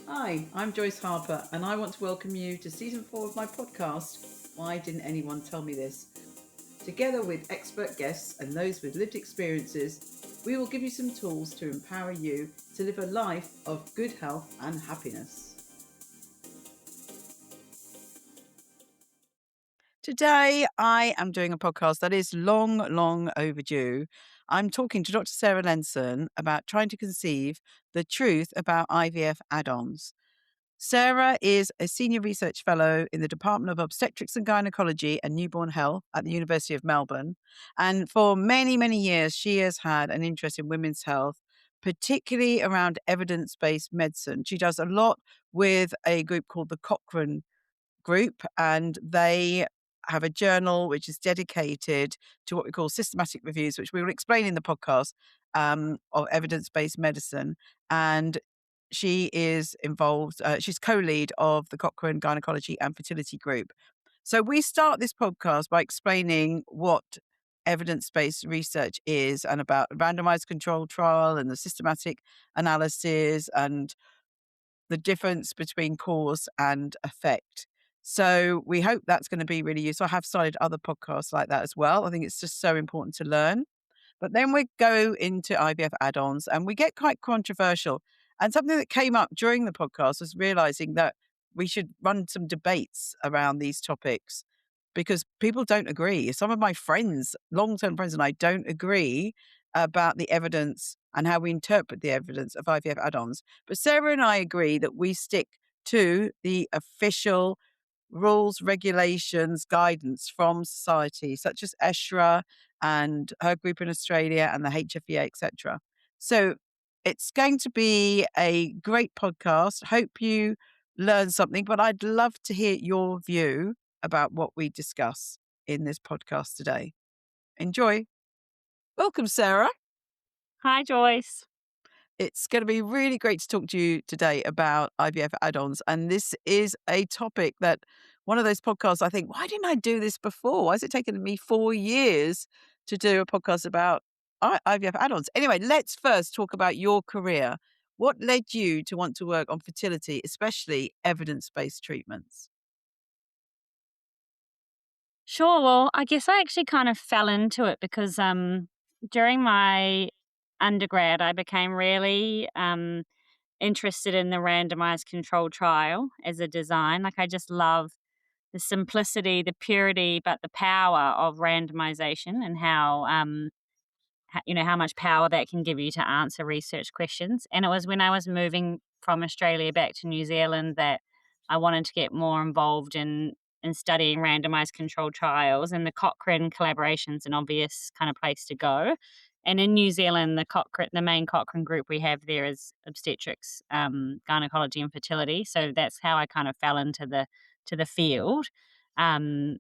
Hi, I'm Joyce Harper, and I want to welcome you to season 4 of my podcast, Why Didn't Anyone Tell Me This? Together with expert guests and those with lived experiences, we will give you some tools to empower you to live a life of good health and happiness. Today, I am doing a podcast that is long overdue. I'm talking to Dr. Sarah Lensen about trying to conceive the truth about IVF add-ons. Sarah is a senior research fellow in the Department of Obstetrics and Gynecology and Newborn Health at the University of Melbourne. And for many years, she has had an interest in women's health, particularly around evidence-based medicine. She does a lot with a group called the Cochrane Group, and they have a journal which is dedicated to what we call systematic reviews, which we will explain in the podcast, of evidence-based medicine. And she is involved, she's co-lead of the Cochrane Gynecology and Fertility Group. So we start this podcast by explaining what evidence-based research is and about randomized controlled trial and the systematic analysis and the difference between cause and effect. So we hope that's going to be really useful. I have started other podcasts like that as well. I think it's just so important to learn. But then we go into IVF add-ons and we get quite controversial. And something that came up during the podcast was realizing that we should run some debates around these topics because people don't agree. Some of my friends, long-term friends, and I don't agree about the evidence and how we interpret the evidence of IVF add-ons. But Sarah and I agree that we stick to the official rules, regulations, guidance from society, such as ESHRA and her group in Australia and the HFEA, etc. So it's going to be a great podcast. Hope you learn something, but I'd love to hear your view about what we discuss in this podcast today. Enjoy. Welcome, Sarah. Hi, Joyce. It's going to be really great to talk to you today about IVF add-ons. And this is a topic that one of those podcasts, I think, why didn't I do this before? Why has it taken me 4 years to do a podcast about IVF add-ons? Anyway, let's first talk about your career. What led you to want to work on fertility, especially evidence-based treatments? Sure. Well, I guess I actually kind of fell into it because during my undergrad, I became really interested in the randomized controlled trial as a design. Like, I just love the simplicity, the purity, but the power of randomization and how much power that can give you to answer research questions. And it was when I was moving from Australia back to New Zealand that I wanted to get more involved in studying randomized controlled trials, and the Cochrane collaboration's an obvious kind of place to go. And in New Zealand, the main Cochrane group we have there is obstetrics, gynecology, and fertility. So that's how I kind of fell into the field. 10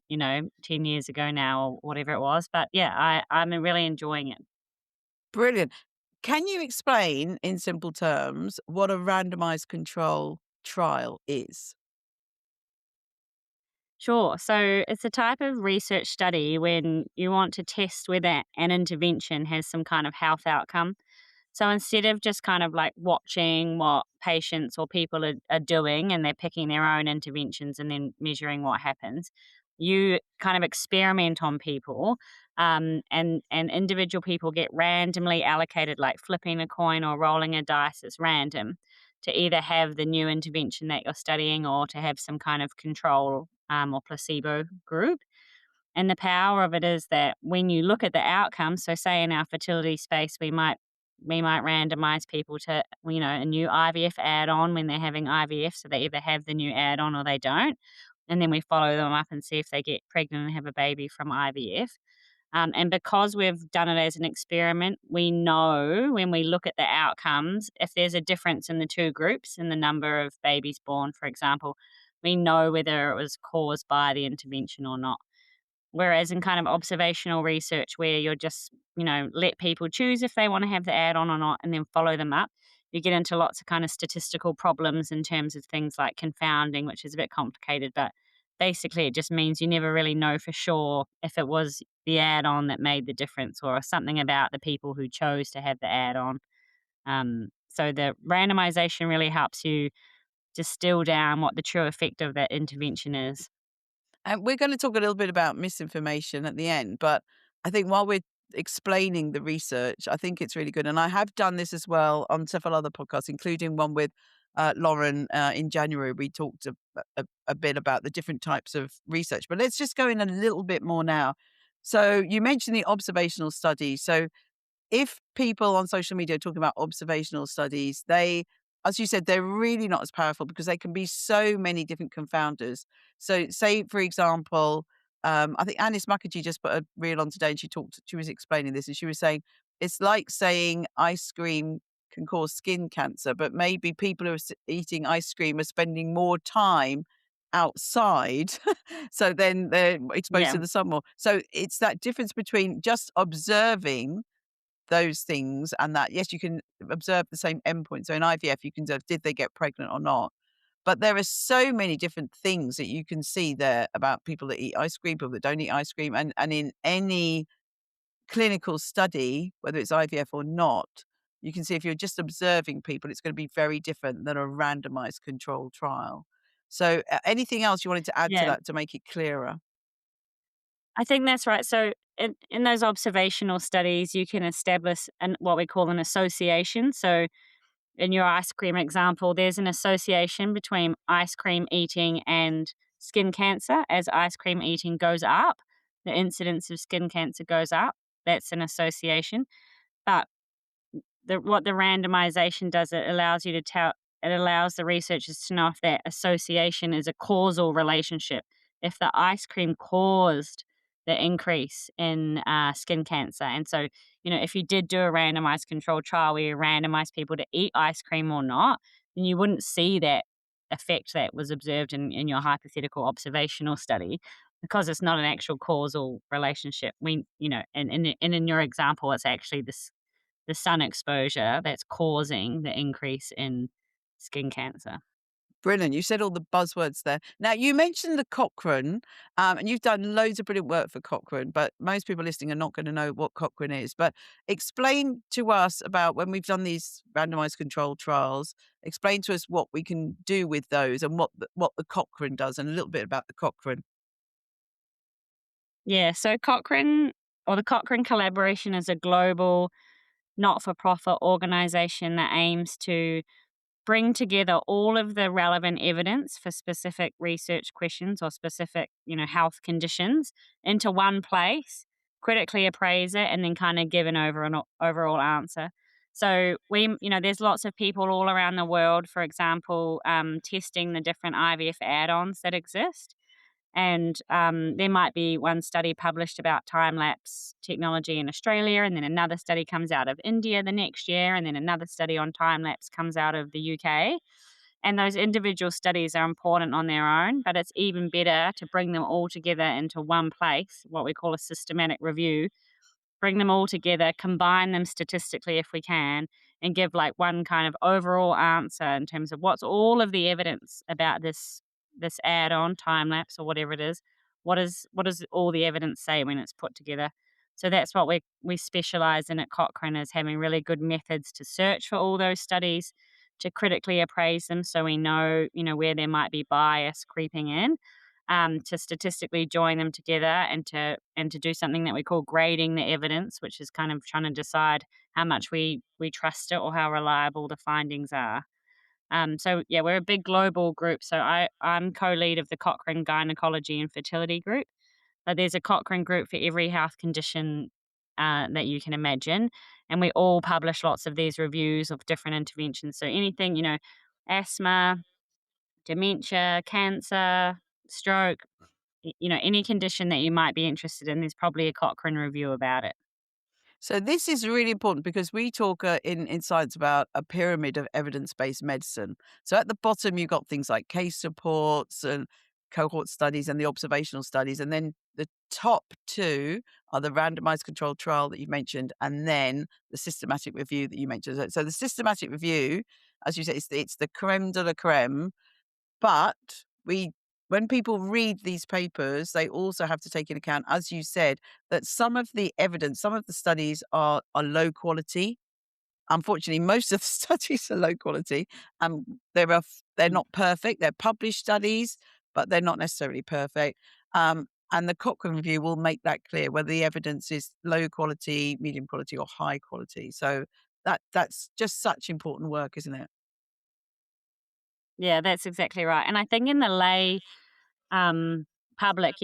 years ago now, or whatever it was. But yeah, I'm really enjoying it. Brilliant. Can you explain in simple terms what a randomized control trial is? Sure. So it's a type of research study when you want to test whether an intervention has some kind of health outcome. So instead of just kind of like watching what patients or people are doing and they're picking their own interventions and then measuring what happens, you kind of experiment on people, and individual people get randomly allocated, like flipping a coin or rolling a dice. It's random to either have the new intervention that you're studying or to have some kind of control or placebo group. And the power of it is that when you look at the outcomes, so say in our fertility space, we might randomize people to, a new IVF add-on when they're having IVF. So they either have the new add-on or they don't. And then we follow them up and see if they get pregnant and have a baby from IVF. And because we've done it as an experiment, we know when we look at the outcomes, if there's a difference in the two groups in the number of babies born, for example, we know whether it was caused by the intervention or not. Whereas in kind of observational research where you're just, let people choose if they want to have the add-on or not and then follow them up, you get into lots of kind of statistical problems in terms of things like confounding, which is a bit complicated, but basically it just means you never really know for sure if it was the add-on that made the difference or something about the people who chose to have the add-on. So the randomization really helps you distill down what the true effect of that intervention is. And we're going to talk a little bit about misinformation at the end, but I think while we're explaining the research, I think it's really good. And I have done this as well on several other podcasts, including one with Lauren in January. We talked a bit about the different types of research, but let's just go in a little bit more now. So you mentioned the observational study. So if people on social media are talking about observational studies, they, as you said, they're really not as powerful because they can be so many different confounders. So, say for example, I think Anis Mukherjee just put a reel on today, and she was explaining this, and she was saying it's like saying ice cream can cause skin cancer, but maybe people who are eating ice cream are spending more time outside, so then they're exposed Yeah. to the sun more. So it's that difference between just observing those things and that, yes, you can observe the same endpoint. So in IVF, you can observe, did they get pregnant or not? But there are so many different things that you can see there about people that eat ice cream, people that don't eat ice cream. And in any clinical study, whether it's IVF or not, you can see if you're just observing people, it's going to be very different than a randomized controlled trial. So anything else you wanted to add to Yeah. that to make it clearer? I think that's right. So in those observational studies, you can establish what we call an association. So in your ice cream example, there's an association between ice cream eating and skin cancer. As ice cream eating goes up, the incidence of skin cancer goes up. That's an association. But what the randomization does, it allows the researchers to know if that association is a causal relationship. If the ice cream caused the increase in skin cancer. And so, if you did do a randomized controlled trial where you randomize people to eat ice cream or not, then you wouldn't see that effect that was observed in your hypothetical observational study, because it's not an actual causal relationship. And in your example, it's actually the sun exposure that's causing the increase in skin cancer. Brilliant. You said all the buzzwords there. Now, you mentioned the Cochrane, and you've done loads of brilliant work for Cochrane, but most people listening are not going to know what Cochrane is. But explain to us about when we've done these randomized controlled trials, explain to us what we can do with those and what the Cochrane does, and a little bit about the Cochrane. Yeah, so the Cochrane Collaboration is a global not for profit organization that aims to bring together all of the relevant evidence for specific research questions or specific, health conditions into one place, critically appraise it, and then kind of give an overall answer. So there's lots of people all around the world, for example, testing the different IVF add-ons that exist. And there might be one study published about time lapse technology in Australia, and then another study comes out of India the next year, and then another study on time lapse comes out of the UK. And those individual studies are important on their own, but it's even better to bring them all together into one place, what we call a systematic review. Bring them all together, combine them statistically if we can, and give like one kind of overall answer in terms of what's all of the evidence about this add-on time lapse or whatever it is. What does all the evidence say when it's put together? So that's what we specialize in at Cochrane, is having really good methods to search for all those studies, to critically appraise them so we know, where there might be bias creeping in, to statistically join them together, and to do something that we call grading the evidence, which is kind of trying to decide how much we trust it or how reliable the findings are. So yeah, we're a big global group. So I'm co-lead of the Cochrane Gynecology and Fertility Group. But there's a Cochrane group for every health condition that you can imagine, and we all publish lots of these reviews of different interventions. So anything, asthma, dementia, cancer, stroke, any condition that you might be interested in, there's probably a Cochrane review about it. So this is really important because we talk in science about a pyramid of evidence-based medicine. So at the bottom, you've got things like case reports and cohort studies and the observational studies. And then the top two are the randomized controlled trial that you mentioned, and then the systematic review that you mentioned. So the systematic review, as you say, it's the creme de la creme. But when people read these papers, they also have to take into account, as you said, that some of the evidence, some of the studies are low quality. unfortunately, most of the studies are low quality. They're Mm. not perfect. They're published studies, but they're not necessarily perfect. And the Cochrane review will make that clear whether the evidence is low quality, medium quality, or high quality. So that's just such important work, isn't it? Yeah, that's exactly right. And I think in the lay um, public,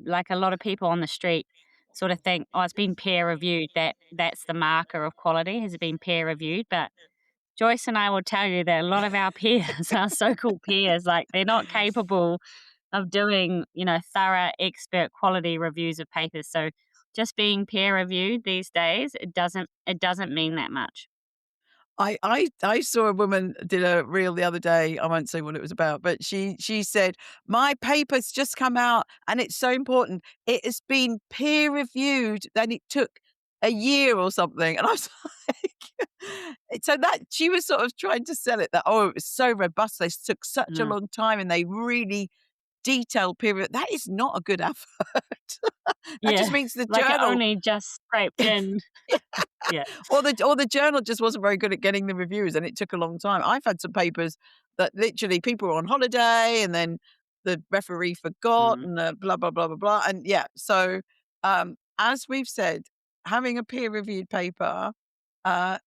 like a lot of people on the street sort of think, oh, it's been peer reviewed. That's the marker of quality. Has it been peer reviewed? But Joyce and I will tell you that a lot of our peers, our so-called peers, like they're not capable of doing, thorough expert quality reviews of papers. So just being peer reviewed these days, it doesn't mean that much. I saw a woman did a reel the other day. I won't say what it was about, but she said, "My paper's just come out and it's so important. It has been peer reviewed, and it took a year or something." And I was like, so that she was sort of trying to sell it that, oh, it was so robust. They took such a Mm. long time and they really detailed peer review. That is not a good effort. That just Yeah, means the like it journal only just scraped in. Yeah. or the journal just wasn't very good at getting the reviews, and it took a long time. I've had some papers that literally people were on holiday, and then the referee forgot, Mm. and blah blah blah blah blah. And yeah, so as we've said, having a peer reviewed paper uh,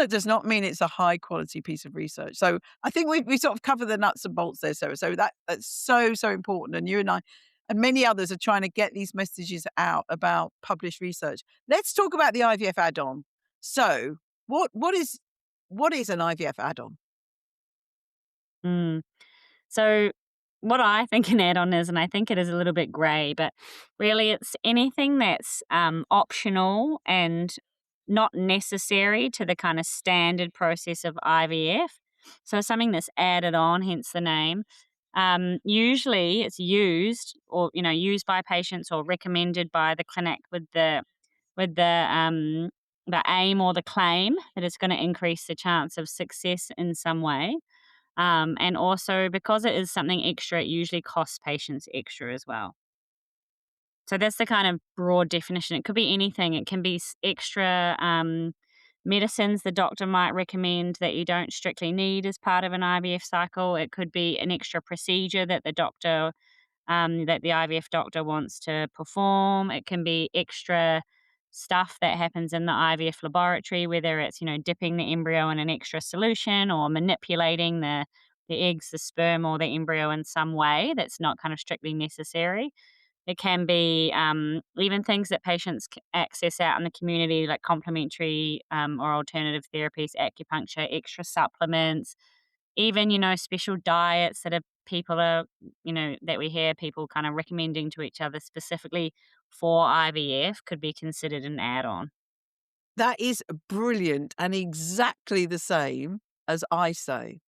does not mean it's a high quality piece of research. So I think we sort of cover the nuts and bolts there, Sarah. So that's so important, and you and I. And many others are trying to get these messages out about published research. Let's talk about the IVF add-on. So, what is an IVF add-on? Mm. So, what I think an add on is, and I think it is a little bit grey, but really it's anything that's optional and not necessary to the kind of standard process of IVF. So, something that's added on, hence the name. Usually it's used or used by patients or recommended by the clinic with the aim or the claim that it's going to increase the chance of success in some way. And also because it is something extra, it usually costs patients extra as well. So that's the kind of broad definition. It could be anything. It can be extra medicines the doctor might recommend that you don't strictly need as part of an IVF cycle. It could be an extra procedure that the IVF doctor wants to perform. It can be extra stuff that happens in the IVF laboratory, whether it's, dipping the embryo in an extra solution or manipulating the eggs, the sperm, or the embryo in some way that's not kind of strictly necessary. It can be even things that patients access out in the community, like complementary or alternative therapies, acupuncture, extra supplements, even, special diets that we hear people kind of recommending to each other specifically for IVF could be considered an add-on. That is brilliant and exactly the same as I say.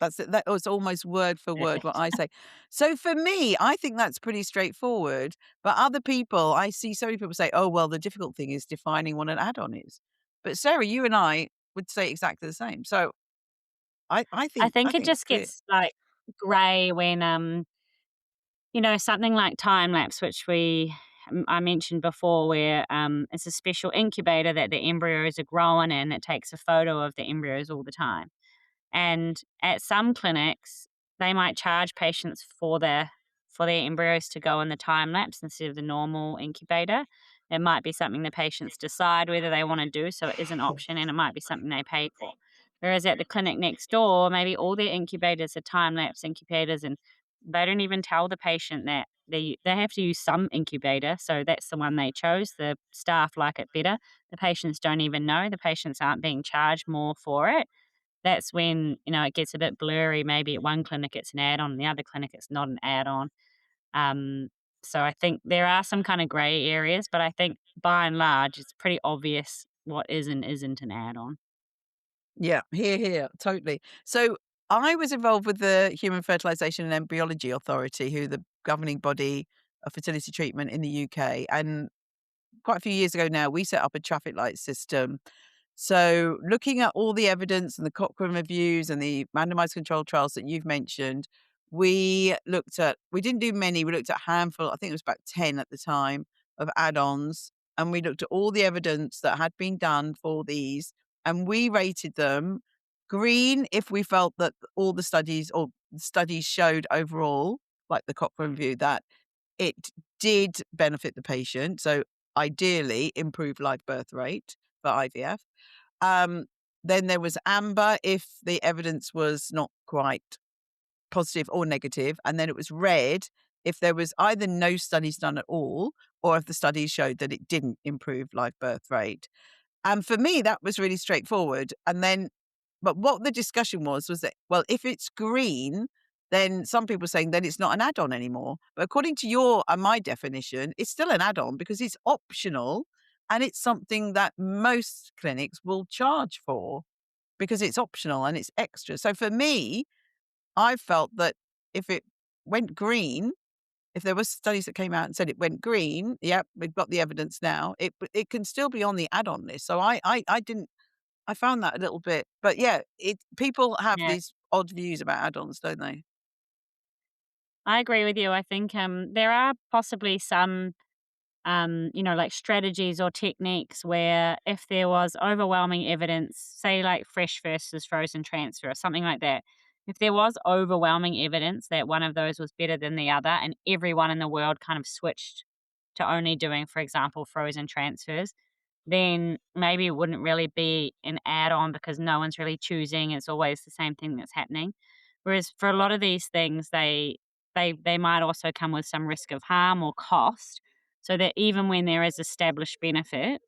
That was almost word for word what Perfect. I say. So for me, I think that's pretty straightforward, but other people, I see so many people say, "Oh, well, the difficult thing is defining what an add-on is." But Sarah, you and I would say exactly the same. So I I think I think it think it's just clear. gets like grey when something like time lapse, which I mentioned before, where it's a special incubator that the embryos are growing in. It takes a photo of the embryos all the time. And at some clinics, they might charge patients for their embryos to go in the time lapse instead of the normal incubator. It might be something the patients decide whether they want to do, so it is an option, and it might be something they pay for. Whereas at the clinic next door, maybe all their incubators are time lapse incubators, and they don't even tell the patient that they have to use some incubator, so that's the one they chose. The staff like it better. The patients don't even know. The patients aren't being charged more for it. That's when, it gets a bit blurry. Maybe at one clinic it's an add-on, the other clinic it's not an add-on. Um, so I think there are some kind of grey areas, but I think by and large it's pretty obvious what is and isn't an add-on. Yeah, here, totally. So I was involved with the Human Fertilization and Embryology Authority, who the governing body of fertility treatment in the UK. And quite a few years ago now, we set up a traffic light system. So looking at all the evidence and the Cochrane reviews and the randomized controlled trials that you've mentioned, we didn't do many, we looked at a handful, I think it was about 10 at the time, of add-ons. And we looked at all the evidence that had been done for these and we rated them green if we felt that all the studies showed overall, like the Cochrane review, that it did benefit the patient. So ideally improve live birth rate for IVF. Then there was amber if the evidence was not quite positive or negative, and then it was red if there was either no studies done at all or if the studies showed that it didn't improve live birth rate. And for me, that was really straightforward. And then, but what the discussion was that, well, if it's green, then some people are saying then it's not an add-on anymore. But according to your and my definition, it's still an add-on because it's optional and it's something that most clinics will charge for because it's optional and it's extra. So for me, I felt that if it went green, if there were studies that came out and said it went green, yep, we've got the evidence now. It can still be on the add-on list. So I didn't. I found that a little bit, but yeah, people have Yeah. these odd views about add-ons, don't they? I agree with you. I think there are possibly some like strategies or techniques where if there was overwhelming evidence, say like fresh versus frozen transfer or something like that, if there was overwhelming evidence that one of those was better than the other and everyone in the world kind of switched to only doing, for example, frozen transfers, then maybe it wouldn't really be an add-on because no one's really choosing. It's always the same thing that's happening. Whereas for a lot of these things, they might also come with some risk of harm or cost, so that even when there is established benefit,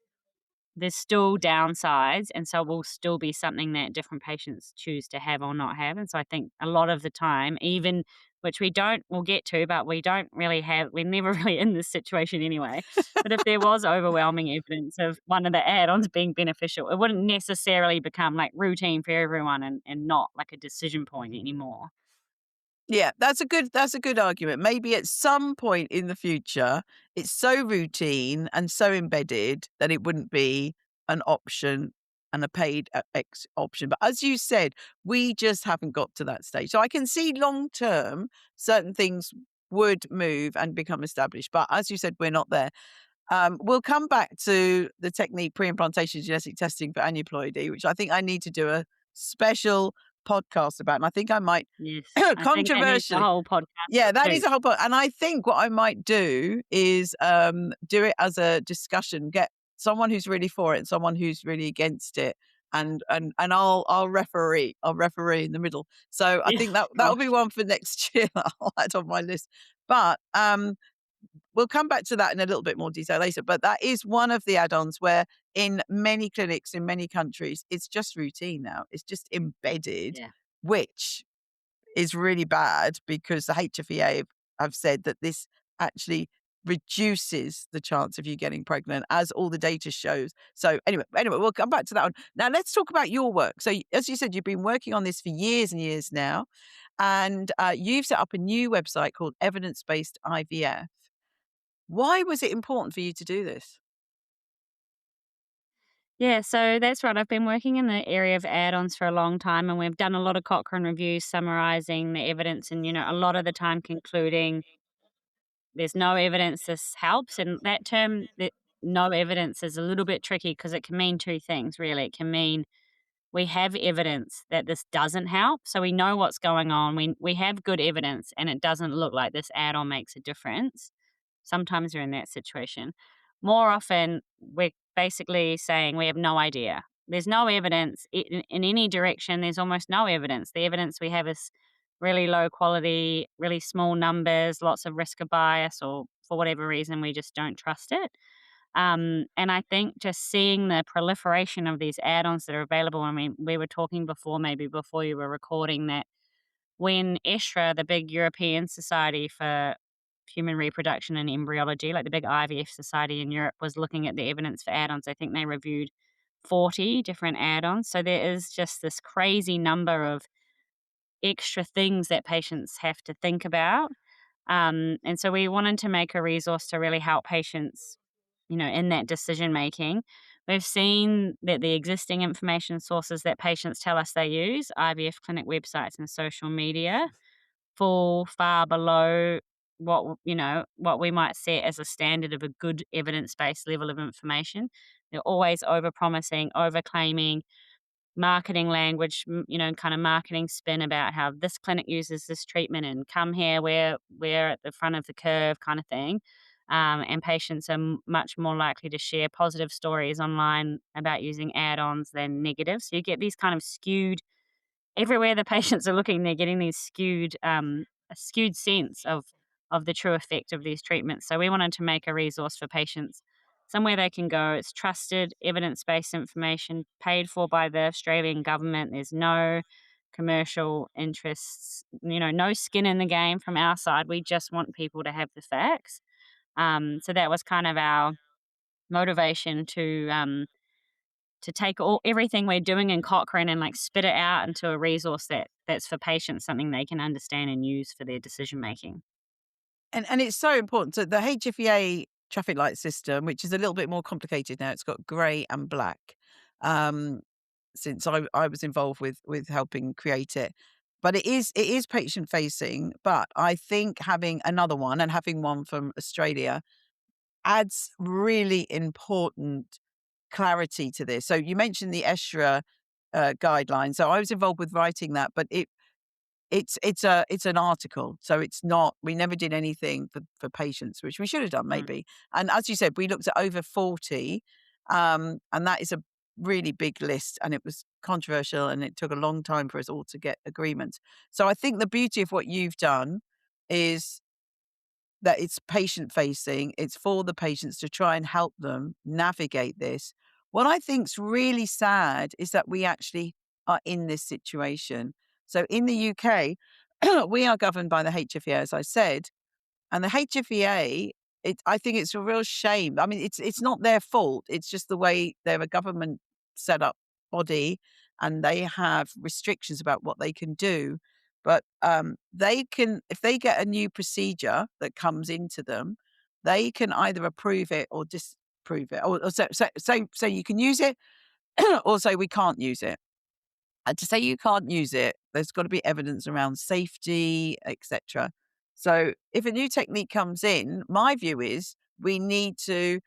there's still downsides, and so will still be something that different patients choose to have or not have. And so I think a lot of the time, even which we'll get to, but we're never really in this situation anyway. But if there was overwhelming evidence of one of the add-ons being beneficial, it wouldn't necessarily become like routine for everyone and not like a decision point anymore. Yeah, that's a good argument. Maybe at some point in the future, it's so routine and so embedded that it wouldn't be an option and a paid option. But as you said, we just haven't got to that stage. So I can see long term certain things would move and become established. But as you said, we're not there. We'll come back to the technique pre-implantation genetic testing for aneuploidy, which I think I need to do a special podcast about. And I think I might Yes, I think that needs a controversially. whole podcast Yeah, that too. is a whole point. And I think what I might do is do it as a discussion, get someone who's really for it and someone who's really against it. And I'll referee. I'll referee in the middle. So I Yeah, think that'll be gosh. one for next year. I'll add on my list. But we'll come back to that in a little bit more detail later. But that is one of the add-ons where in many clinics in many countries, it's just routine now. It's just embedded, Yeah. which is really bad because the HFEA have said that this actually reduces the chance of you getting pregnant, as all the data shows. So anyway, we'll come back to that one. Now let's talk about your work. So as you said, you've been working on this for years and years now, and you've set up a new website called Evidence-Based IVF. Why was it important for you to do this? Yeah, so that's right. I've been working in the area of add-ons for a long time, and we've done a lot of Cochrane reviews summarizing the evidence and, a lot of the time concluding there's no evidence this helps. And that term, that no evidence, is a little bit tricky because it can mean two things, really. It can mean we have evidence that this doesn't help, so we know what's going on. We have good evidence, and it doesn't look like this add-on makes a difference. Sometimes we're in that situation. More often, we're basically saying we have no idea. There's no evidence in any direction. There's almost no evidence. The evidence we have is really low quality, really small numbers, lots of risk of bias, or for whatever reason, we just don't trust it. And I think just seeing the proliferation of these add-ons that are available. I mean, we were talking before, maybe before you were recording, that when ESHRE, the big European Society for Human Reproduction and Embryology, like the big IVF society in Europe, was looking at the evidence for add-ons, I think they reviewed 40 different add-ons. So there is just this crazy number of extra things that patients have to think about. And so we wanted to make a resource to really help patients, in that decision making. We've seen that the existing information sources that patients tell us they use, IVF clinic websites and social media, fall far below what we might set as a standard of a good evidence-based level of information. They're always over-promising, over-claiming, marketing language, kind of marketing spin about how this clinic uses this treatment and come here, we're at the front of the curve kind of thing. And patients are much more likely to share positive stories online about using add-ons than negative. So you get these kind of skewed everywhere the patients are looking, they're getting these a skewed sense of the true effect of these treatments. So we wanted to make a resource for patients, somewhere they can go. It's trusted, evidence-based information, paid for by the Australian government. There's no commercial interests, no skin in the game from our side. We just want people to have the facts. So that was kind of our motivation to take everything we're doing in Cochrane and like spit it out into a resource that's for patients, something they can understand and use for their decision making. And it's so important. So the HFEA traffic light system, which is a little bit more complicated now, it's got grey and black. Since I was involved with helping create it. But it is patient facing. But I think having another one and having one from Australia adds really important clarity to this. So you mentioned the ESHRA guideline. So I was involved with writing that, but it's an article. So it's not, we never did anything for patients, which we should have done maybe. And as you said, we looked at over 40, and that is a really big list, and it was controversial, and it took a long time for us all to get agreement. So I think the beauty of what you've done is that it's patient facing. It's for the patients to try and help them navigate this. What I think's really sad is that we actually are in this situation. So in the UK, we are governed by the HFEA, as I said, and the HFEA, I think it's a real shame. I mean, it's not their fault. It's just the way they're a government set up body, and they have restrictions about what they can do. But they can, if they get a new procedure that comes into them, they can either approve it or disapprove it, or say you can use it, or say we can't use it. And to say you can't use it, there's got to be evidence around safety, etc. So if a new technique comes in, my view is we need to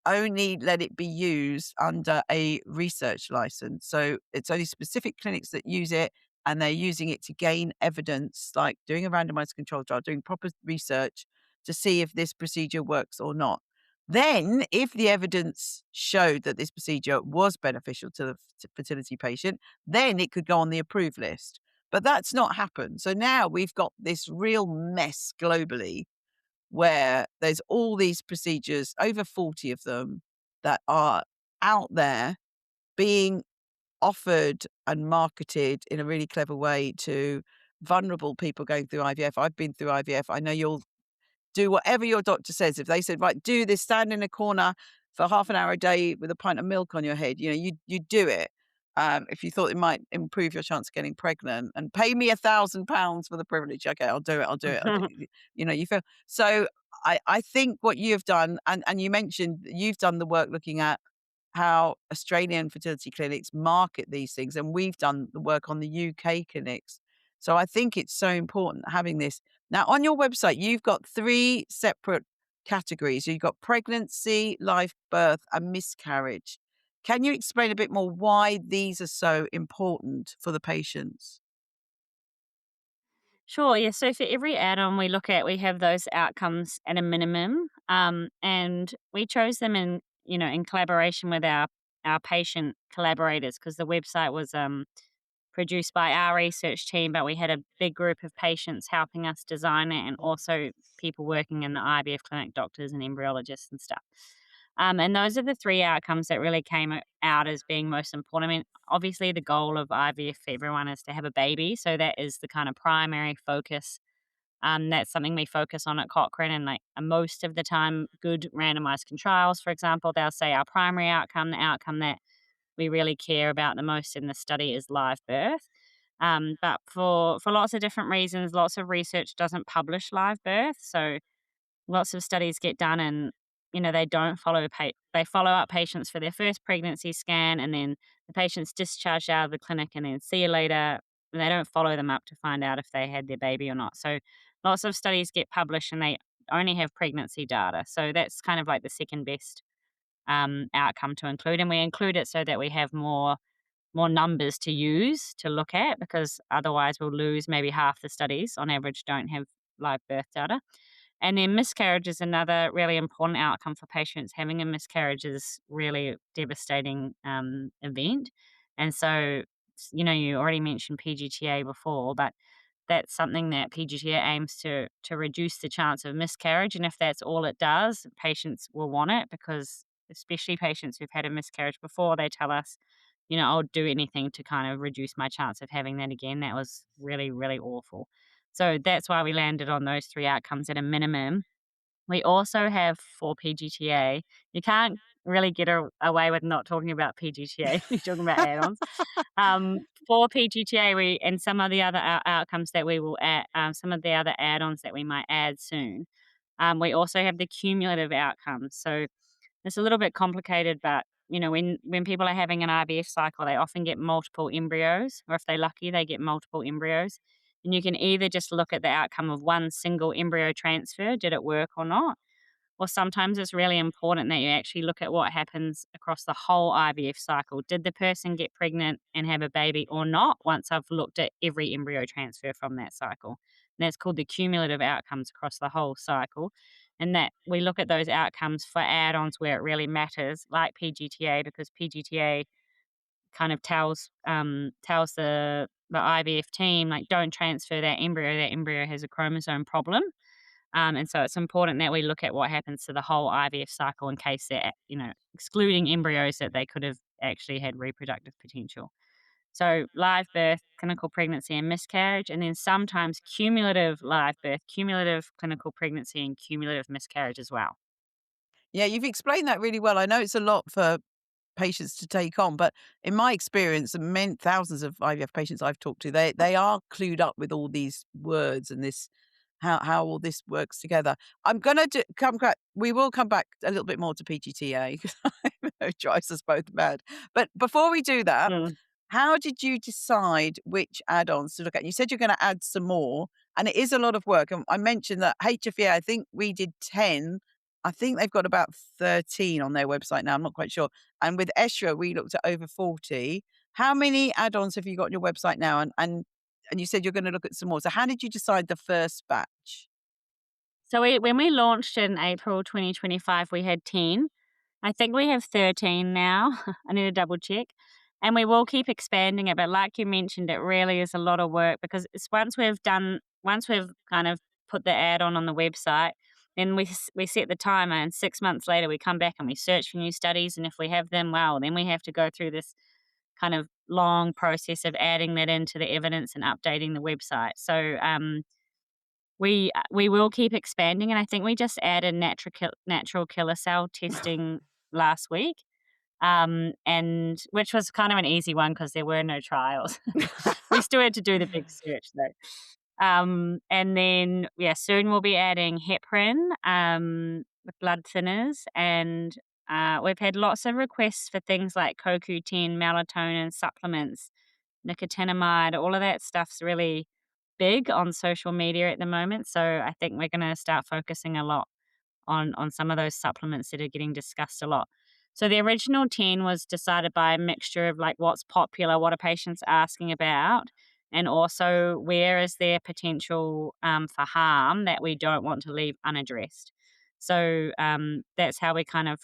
only let it be used under a research license. So it's only specific clinics that use it, and they're using it to gain evidence, like doing a randomized control trial, doing proper research to see if this procedure works or not. Then, if the evidence showed that this procedure was beneficial to the fertility patient, then it could go on the approved list. But that's not happened. So now we've got this real mess globally where there's all these procedures, over 40 of them, that are out there being offered and marketed in a really clever way to vulnerable people going through IVF. I've been through IVF. I know you'll do whatever your doctor says. If they said, right, do this, stand in a corner for half an hour a day with a pint of milk on your head, you do it. If you thought it might improve your chance of getting pregnant, and pay me £1,000 for the privilege. Okay, I'll do it. I'll do it. You feel so. I think what you've done, and you mentioned you've done the work looking at how Australian fertility clinics market these things, and we've done the work on the UK clinics. So I think it's so important having this. Now, on your website, you've got 3 separate categories. You've got pregnancy, live birth, and miscarriage. Can you explain a bit more why these are so important for the patients? Sure. Yeah. So for every add-on we look at, we have those outcomes at a minimum, and we chose them in collaboration with our patient collaborators, because the website was produced by our research team, but we had a big group of patients helping us design it, and also people working in the IVF clinic, doctors and embryologists and stuff. And those are the 3 outcomes that really came out as being most important. I mean, obviously, the goal of IVF for everyone is to have a baby. So that is the kind of primary focus. That's something we focus on at Cochrane. And like most of the time, good randomized controls, for example, they'll say our primary outcome, the outcome that we really care about the most in the study, is live birth. But for lots of different reasons, lots of research doesn't publish live birth. So lots of studies get done, and they don't they follow up patients for their first pregnancy scan, and then the patient's discharged out of the clinic, and then see you later, and they don't follow them up to find out if they had their baby or not. So lots of studies get published, and they only have pregnancy data. So that's kind of like the second best outcome to include, and we include it so that we have more numbers to use to look at, because otherwise we'll lose maybe half the studies on average don't have live birth data. And then miscarriage is another really important outcome for patients. Having a miscarriage is really devastating event. And so, you already mentioned PGTA before, but that's something that PGTA aims to reduce the chance of miscarriage. And if that's all it does, patients will want it, because especially patients who've had a miscarriage before, they tell us, I'll do anything to kind of reduce my chance of having that again. That was really, really awful. So that's why we landed on those three outcomes at a minimum. We also have for PGTA, you can't really get away with not talking about PGTA. You're talking about add-ons. For PGTA, and some of the other outcomes that we will add, some of the other add-ons that we might add soon. We also have the cumulative outcomes. So it's a little bit complicated, but when people are having an IVF cycle, they often get multiple embryos, or if they're lucky, they get multiple embryos. And you can either just look at the outcome of one single embryo transfer, did it work or not? Or sometimes it's really important that you actually look at what happens across the whole IVF cycle. Did the person get pregnant and have a baby or not, once I've looked at every embryo transfer from that cycle? And that's called the cumulative outcomes across the whole cycle. And that we look at those outcomes for add-ons where it really matters, like PGTA, because PGTA kind of tells the IVF team, like, don't transfer that embryo. That embryo has a chromosome problem. And so it's important that we look at what happens to the whole IVF cycle in case they're, excluding embryos that they could have actually had reproductive potential. So live birth, clinical pregnancy and miscarriage, and then sometimes cumulative live birth, cumulative clinical pregnancy and cumulative miscarriage as well. Yeah, you've explained that really well. I know it's a lot for patients to take on, but in my experience, and thousands of IVF patients I've talked to, they are clued up with all these words and this how all this works together. I'm gonna come back. We will come back a little bit more to PGTA because I know Joyce us both mad. But before we do that, Mm. how did you decide which add-ons to look at? You said you're going to add some more, and it is a lot of work. And I mentioned that HFA, I think we did 10. I think they've got about 13 on their website now. I'm not quite sure. And with Esra, we looked at over 40. How many add-ons have you got on your website now? And you said you're going to look at some more. So how did you decide the first batch? So when we launched in April 2025, we had 10. I think we have 13 now. I need to double check. And we will keep expanding it. But like you mentioned, it really is a lot of work, because it's once we've kind of put the add-on the website, then we set the timer, and 6 months later we come back and we search for new studies. And if we have them, well, then we have to go through this kind of long process of adding that into the evidence and updating the website. So we will keep expanding, and I think we just added natural killer cell testing last week, and which was kind of an easy one because there were no trials. We still had to do the big search though. And then soon we'll be adding heparin, with blood thinners, and we've had lots of requests for things like CoQ10, melatonin supplements, nicotinamide. All of that stuff's really big on social media at the moment. So I think we're going to start focusing a lot on some of those supplements that are getting discussed a lot. So the original 10 was decided by a mixture of like what's popular, what are patients asking about, and also where is there potential for harm that we don't want to leave unaddressed. So that's how we kind of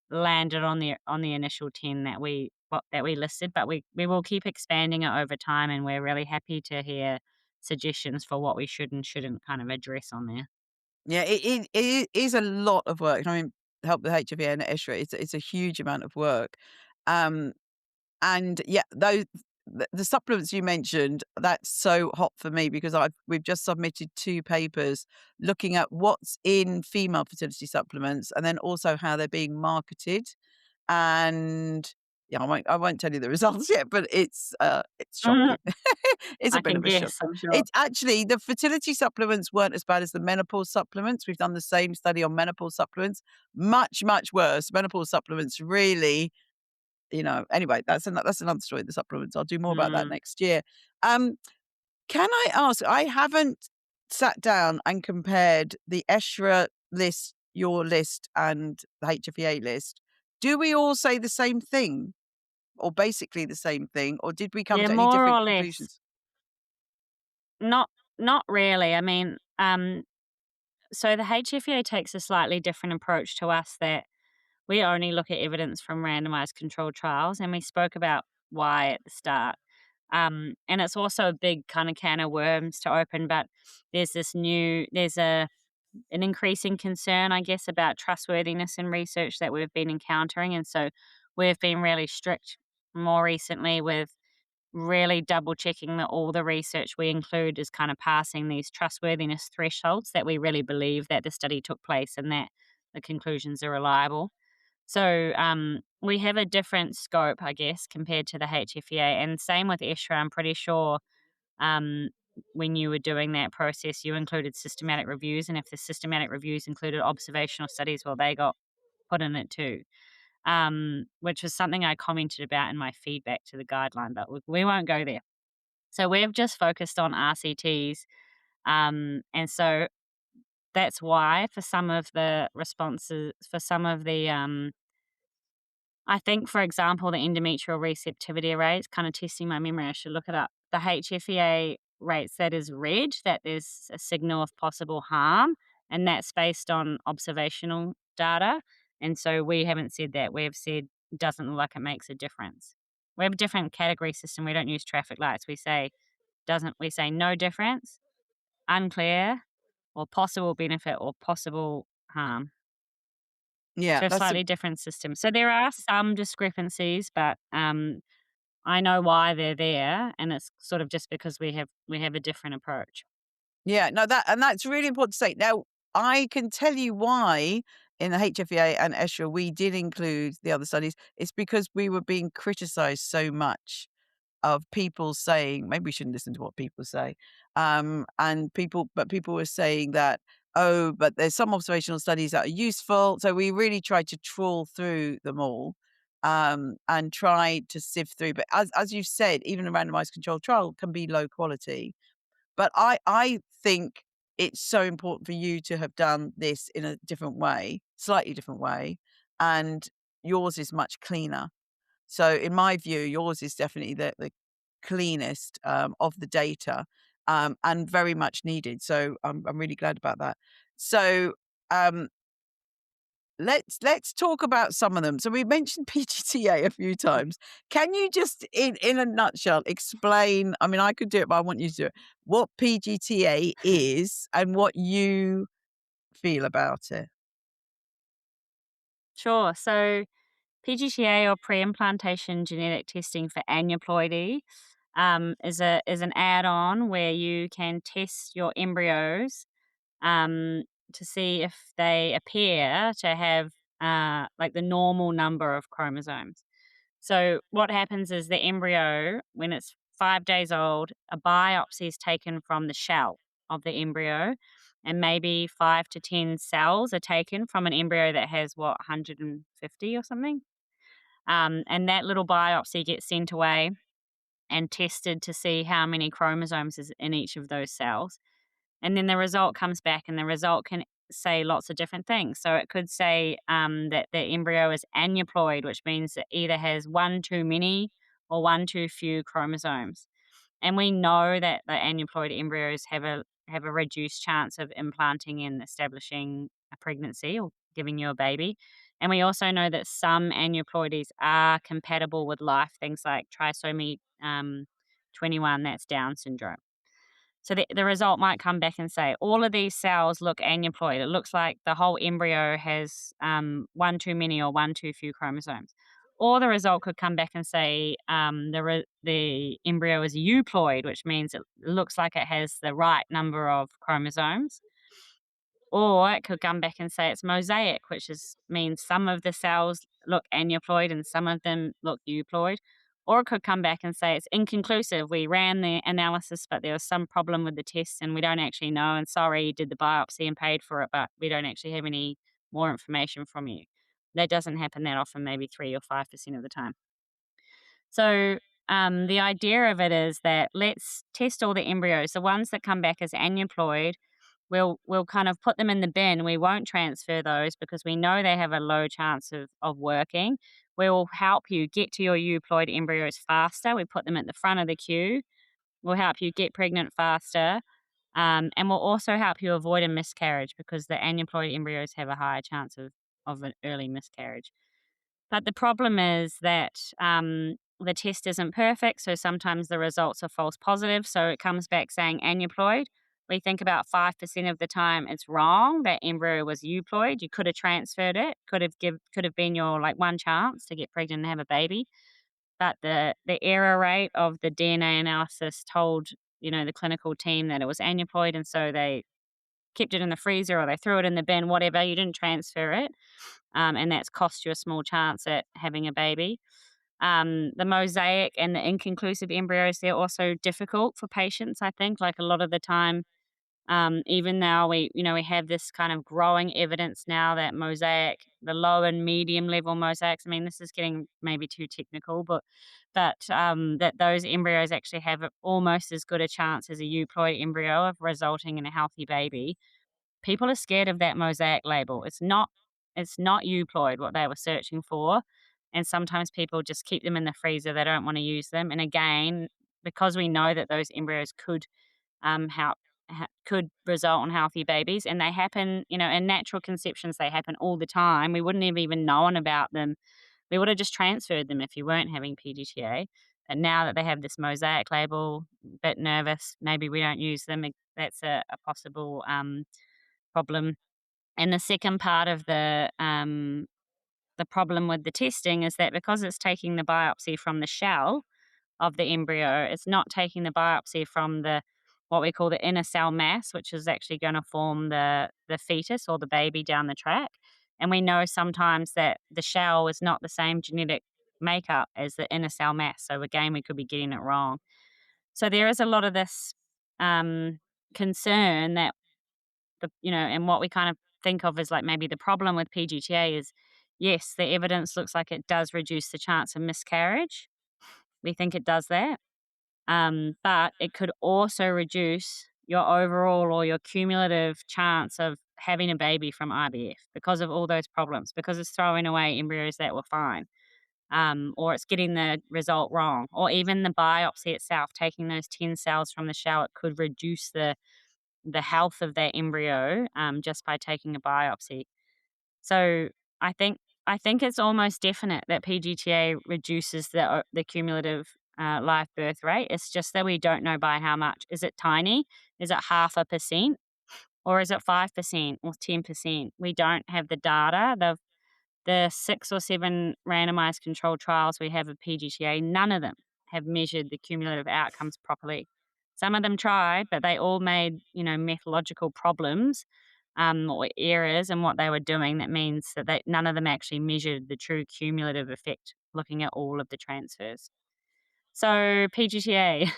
landed on the initial 10 that we listed, but we will keep expanding it over time, and we're really happy to hear suggestions for what we should and shouldn't kind of address on there. Yeah, it is a lot of work. I mean, help with HFA and Esra, it's a huge amount of work. Um, and yeah, those the supplements you mentioned, that's so hot for me because we've just submitted 2 papers looking at what's in female fertility supplements and then also how they're being marketed. And yeah, I won't tell you the results yet, but it's Mhm. shocking. It's a I bit can of a shock. guess, I'm sure. It's actually the fertility supplements weren't as bad as the menopause supplements. We've done the same study on menopause supplements. Much, much worse. Menopause supplements really, anyway, that's another story, the supplements. I'll do more about that Mm. next year. Um, can I ask, I haven't sat down and compared the ESHRA list, your list, and the HFEA list do we all say the same thing, or basically the same thing, or did we come Yeah, to any more different or less. conclusions? Not not really. I mean, so the HFEA takes a slightly different approach to us, that we only look at evidence from randomized controlled trials, and we spoke about why at the start. And it's also a big kind of can of worms to open, but there's an increasing concern, I guess, about trustworthiness in research that we've been encountering. And so we've been really strict more recently with really double checking that all the research we include is kind of passing these trustworthiness thresholds, that we really believe that the study took place and that the conclusions are reliable. So we have a different scope, I guess, compared to the HFEA. And same with ESHRA. I'm pretty sure um, when you were doing that process, you included systematic reviews. And if the systematic reviews included observational studies, well, they got put in it too, which was something I commented about in my feedback to the guideline, but we won't go there. So we've just focused on RCTs. And so that's why for some of the responses, for some of the I think, for example, the endometrial receptivity rates, kind of testing my memory, I should look it up. The HFEA rates, that is red, that there's a signal of possible harm, and that's based on observational data. And so we haven't said that. We've said doesn't look like it makes a difference. We have a different category system. We don't use traffic lights. We say no difference, unclear, or possible benefit or possible harm. Yeah, So a that's a slightly different system. So there are some discrepancies, but I know why they're there, and it's sort of just because we have a different approach. yeah, no, that's really important to say. Now, I can tell you why in the HFEA and ESHRA we did include the other studies. It's because we were being criticised so much of people saying, maybe we shouldn't listen to what people say. But people were saying that, oh, but there's some observational studies that are useful. So we really tried to trawl through them all, and try to sift through. But as you said, even a randomized controlled trial can be low quality. But I think it's so important for you to have done this in a different way, slightly different way, and yours is much cleaner. So in my view, yours is definitely the cleanest, of the data, and very much needed. So I'm really glad about that. So, um, let's talk about some of them. So we mentioned PGTA a few times. Can you just in a nutshell explain, I mean, I could do it, but I want you to do it, what PGTA is and what you feel about it? Sure. So PGTA, or pre-implantation genetic testing for aneuploidy, is an add-on where you can test your embryos um, to see if they appear to have like the normal number of chromosomes. So what happens is the embryo, when it's 5 days old, a biopsy is taken from the shell of the embryo, and maybe 5 to 10 cells are taken from an embryo that has 150 or something. And that little biopsy gets sent away and tested to see how many chromosomes is in each of those cells. And then the result comes back, and the result can say lots of different things. So it could say that the embryo is aneuploid, which means it either has one too many or one too few chromosomes. And we know that the aneuploid embryos have a reduced chance of implanting and establishing a pregnancy or giving you a baby. And we also know that some aneuploidies are compatible with life, things like trisomy 21, that's Down syndrome. So the result might come back and say, all of these cells look aneuploid. It looks like the whole embryo has one too many or one too few chromosomes. Or the result could come back and say the embryo is euploid, which means it looks like it has the right number of chromosomes. Or it could come back and say it's mosaic, means some of the cells look aneuploid and some of them look euploid. Or it could come back and say it's inconclusive. We ran the analysis, but there was some problem with the test and we don't actually know. And sorry, you did the biopsy and paid for it, but we don't actually have any more information from you. That doesn't happen that often, maybe 3 or 5% of the time. So the idea of it is that let's test all the embryos, the ones that come back as aneuploid. we'll kind of put them in the bin. We won't transfer those because we know they have a low chance of working. We will help you get to your euploid embryos faster. We put them at the front of the queue. We'll help you get pregnant faster. And we'll also help you avoid a miscarriage because the aneuploid embryos have a higher chance of an early miscarriage. But the problem is that the test isn't perfect, so sometimes the results are false positives. So it comes back saying aneuploid. We think about 5% of the time it's wrong. That embryo was euploid. You could have transferred it. Could have been your like one chance to get pregnant and have a baby. But the error rate of the DNA analysis told the clinical team that it was aneuploid, and so they kept it in the freezer or they threw it in the bin. Whatever, you didn't transfer it, and that's cost you a small chance at having a baby. The mosaic and the inconclusive embryos, they're also difficult for patients, I think. Like a lot of the time, even now we have this kind of growing evidence now that mosaic, the low and medium level mosaics, I mean, this is getting maybe too technical, but that those embryos actually have almost as good a chance as a euploid embryo of resulting in a healthy baby. People are scared of that mosaic label. It's not euploid what they were searching for, and sometimes people just keep them in the freezer. They don't want to use them. And again, because we know that those embryos help could result in healthy babies, and they happen, in natural conceptions, they happen all the time. We wouldn't have even known about them. We would have just transferred them if you weren't having PGTA. And now that they have this mosaic label, bit nervous, maybe we don't use them. That's a possible problem. And the second part of the problem with the testing is that because it's taking the biopsy from the shell of the embryo, it's not taking the biopsy from the what we call the inner cell mass, which is actually going to form the fetus or the baby down the track. And we know sometimes that the shell is not the same genetic makeup as the inner cell mass. So again, we could be getting it wrong. So there is a lot of this um, concern that and what we kind of think of as like maybe the problem with PGTA is, yes, the evidence looks like it does reduce the chance of miscarriage. We think it does that. But it could also reduce your overall or your cumulative chance of having a baby from IVF because of all those problems, because it's throwing away embryos that were fine, or it's getting the result wrong, or even the biopsy itself, taking those 10 cells from the shell, it could reduce the health of that embryo just by taking a biopsy. So I think I think it's almost definite that PGTA reduces the cumulative live birth rate. It's just that we don't know by how much. Is it tiny? Is it 0.5%? Or is it 5% or 10%? We don't have the data. The 6 or 7 randomized controlled trials we have of PGTA, none of them have measured the cumulative outcomes properly. Some of them tried, but they all made, methodological problems or errors in what they were doing. That means that none of them actually measured the true cumulative effect, looking at all of the transfers. So PGTA,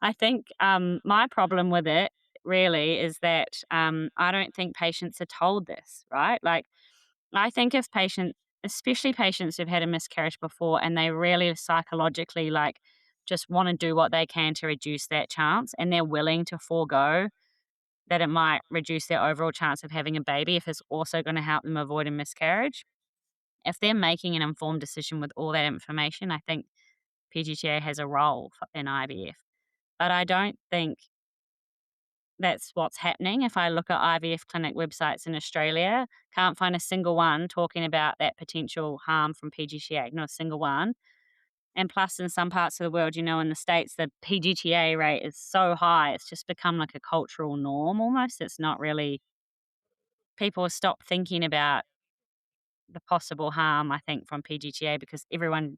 I think my problem with it really is that I don't think patients are told this, right? Like, I think if patients, especially patients who've had a miscarriage before, and they really psychologically like just want to do what they can to reduce that chance, and they're willing to forego that it might reduce their overall chance of having a baby if it's also going to help them avoid a miscarriage. If they're making an informed decision with all that information, I think PGTA has a role in IVF. But I don't think that's what's happening. If I look at IVF clinic websites in Australia, can't find a single one talking about that potential harm from PGTA, not a single one. And plus, in some parts of the world, in the States, the PGTA rate is so high, it's just become like a cultural norm almost. It's not really, people have stopped thinking about the possible harm, I think, from PGTA because everyone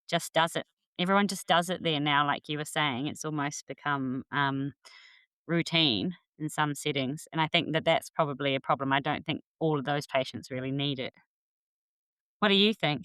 just does it. Everyone just does it there now, like you were saying. It's almost become routine in some settings. And I think that that's probably a problem. I don't think all of those patients really need it. What do you think?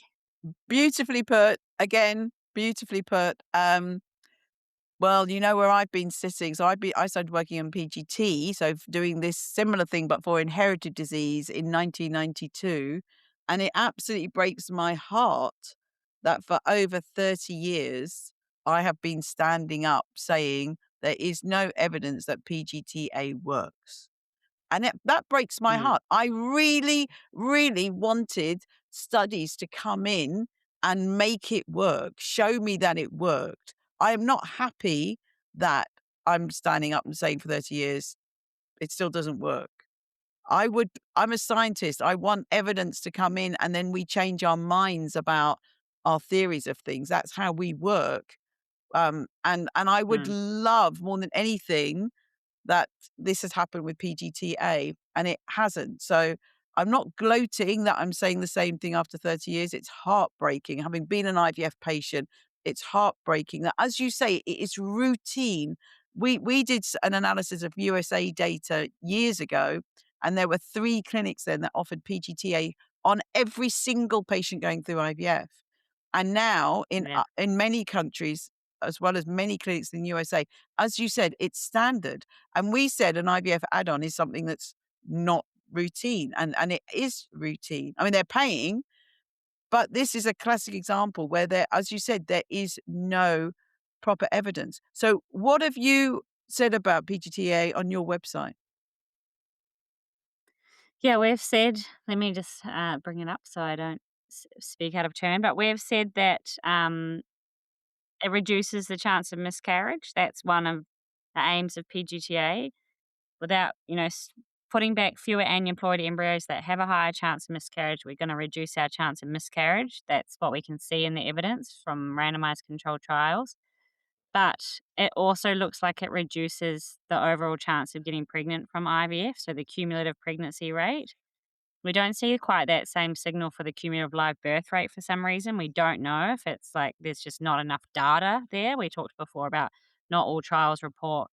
Beautifully put. Again, beautifully put. Well, where I've been sitting. So I started working on PGT, so doing this similar thing but for inherited disease in 1992, and it absolutely breaks my heart that for over 30 years I have been standing up saying there is no evidence that PGTA works. And that breaks my Mm, heart. I really, really wanted studies to come in and make it work, show me that it worked. I am not happy that I'm standing up and saying for 30 years, it still doesn't work. I'm a scientist. I want evidence to come in and then we change our minds about our theories of things. That's how we work. And I would mm. love more than anything that this has happened with PGTA, and it hasn't. So I'm not gloating that I'm saying the same thing after 30 years. It's heartbreaking. Having been an IVF patient, it's heartbreaking that, as you say, it is routine. We did an analysis of USA data years ago, and there were 3 clinics then that offered PGTA on every single patient going through IVF. And now Yeah. in many countries, as well as many clinics in the USA, as you said, it's standard. And we said an IVF add-on is something that's not routine, and it is routine. I mean, they're paying, but this is a classic example where there, as you said, there is no proper evidence. So what have you said about PGTA on your website? Yeah, we've said, let me just bring it up so I don't speak out of turn, but we've said that it reduces the chance of miscarriage. That's one of the aims of PGTA. Without, putting back fewer aneuploid embryos that have a higher chance of miscarriage, we're going to reduce our chance of miscarriage. That's what we can see in the evidence from randomized controlled trials. But it also looks like it reduces the overall chance of getting pregnant from IVF, so the cumulative pregnancy rate. We don't see quite that same signal for the cumulative live birth rate for some reason. We don't know if it's like there's just not enough data there. We talked before about not all trials report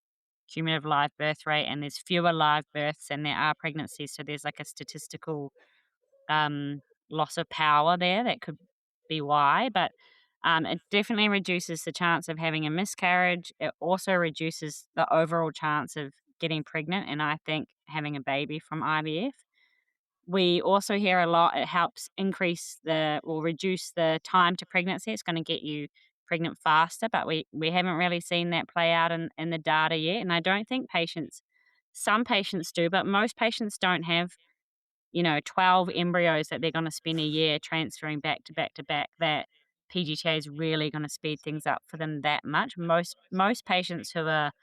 cumulative live birth rate, and there's fewer live births than there are pregnancies. So there's like a statistical um, loss of power there. That could be why, but it definitely reduces the chance of having a miscarriage. It also reduces the overall chance of getting pregnant, and I think having a baby from IVF. We also hear a lot it helps increase the or reduce the time to pregnancy. It's gonna get you pregnant faster, but we haven't really seen that play out in the data yet, and I don't think some patients do, but most patients don't have, 12 embryos that they're gonna spend a year transferring back to back to back, that PGTA is really gonna speed things up for them that much. Most patients who are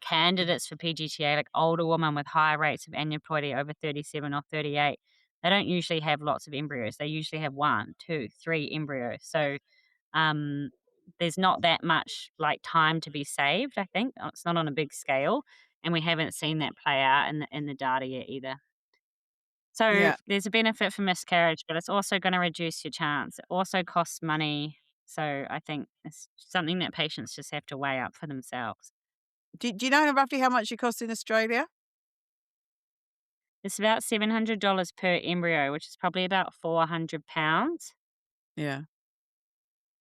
candidates for PGTA, like older women with high rates of aneuploidy over 37 or 38, they don't usually have lots of embryos. They usually have 1, 2, 3 embryos. So, um, there's not that much, like, time to be saved, I think. It's not on a big scale, and we haven't seen that play out in the data yet either. So, Yeah. there's a benefit for miscarriage, but it's also gonna reduce your chance. It also costs money, so I think it's something that patients just have to weigh up for themselves. Do you know roughly how much it costs in Australia? It's about $700 per embryo, which is probably about £400. Yeah.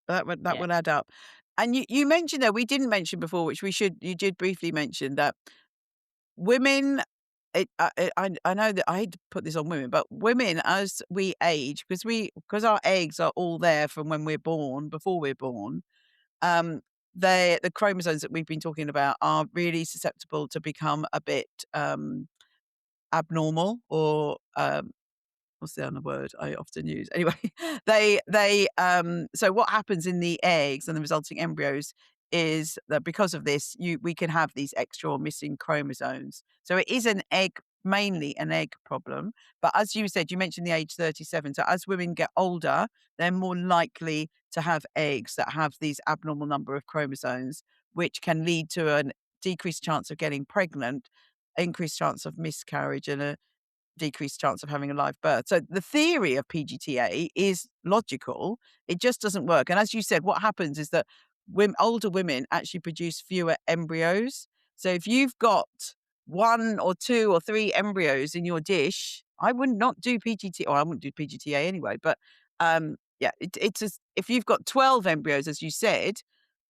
That Yeah. would add up. And you mentioned there, we didn't mention before, which we should, you did briefly mention that women, I know that I hate to put this on women, but women as we age, because our eggs are all there from when we're born, before we're born, um, the chromosomes that we've been talking about are really susceptible to become a bit abnormal, or what's the other word I often use? Anyway, so what happens in the eggs and the resulting embryos is that because of this, we can have these extra or missing chromosomes. So it is mainly an egg problem. But as you said, you mentioned the age 37. So as women get older, they're more likely to have eggs that have these abnormal number of chromosomes, which can lead to a decreased chance of getting pregnant, increased chance of miscarriage, and a decreased chance of having a live birth. So the theory of PGTA is logical. It just doesn't work. And as you said, what happens is that older women actually produce fewer embryos. So if you've got 1 or 2 or 3 embryos in your dish, I would not do PGTA, or I wouldn't do PGTA anyway. But yeah, if you've got 12 embryos, as you said,